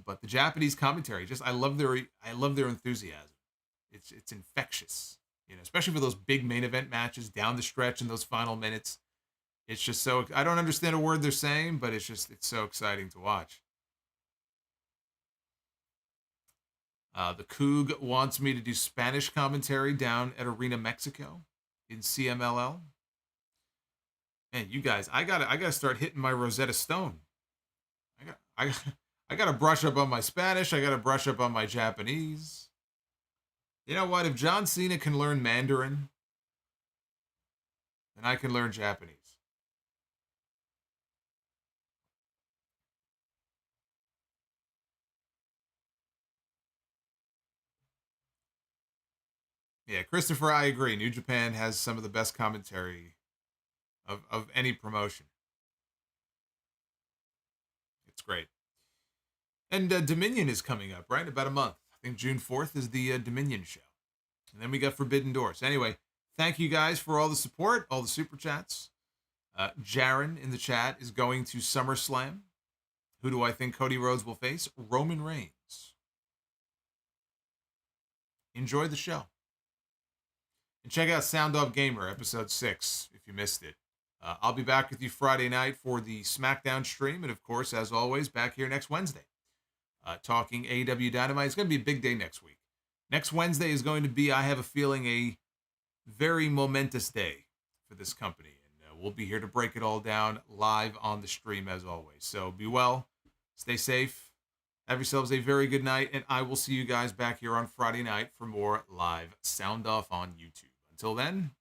Speaker 4: But the Japanese commentary, I love their enthusiasm. It's infectious, especially for those big main event matches down the stretch in those final minutes. It's just so, I don't understand a word they're saying, but it's so exciting to watch. The Coug wants me to do Spanish commentary down at Arena Mexico. in CMLL. Man, you guys, I gotta start hitting my Rosetta Stone. I gotta brush up on my Spanish. I gotta brush up on my Japanese. You know what? If John Cena can learn Mandarin, then I can learn Japanese. Yeah, Christopher, I agree. New Japan has some of the best commentary of any promotion. It's great. And Dominion is coming up, right? About a month. I think June 4th is the Dominion show. And then we got Forbidden Doors. Anyway, thank you guys for all the support, all the super chats. Jaron in the chat is going to SummerSlam. Who do I think Cody Rhodes will face? Roman Reigns. Enjoy the show. And check out Sound Off Gamer, episode 6, if you missed it. I'll be back with you Friday night for the SmackDown stream. And, of course, as always, back here next Wednesday. Talking AEW Dynamite. It's going to be a big day next week. Next Wednesday is going to be, I have a feeling, a very momentous day for this company. And we'll be here to break it all down live on the stream, as always. So be well. Stay safe. Have yourselves a very good night. And I will see you guys back here on Friday night for more live Sound Off on YouTube. Until then,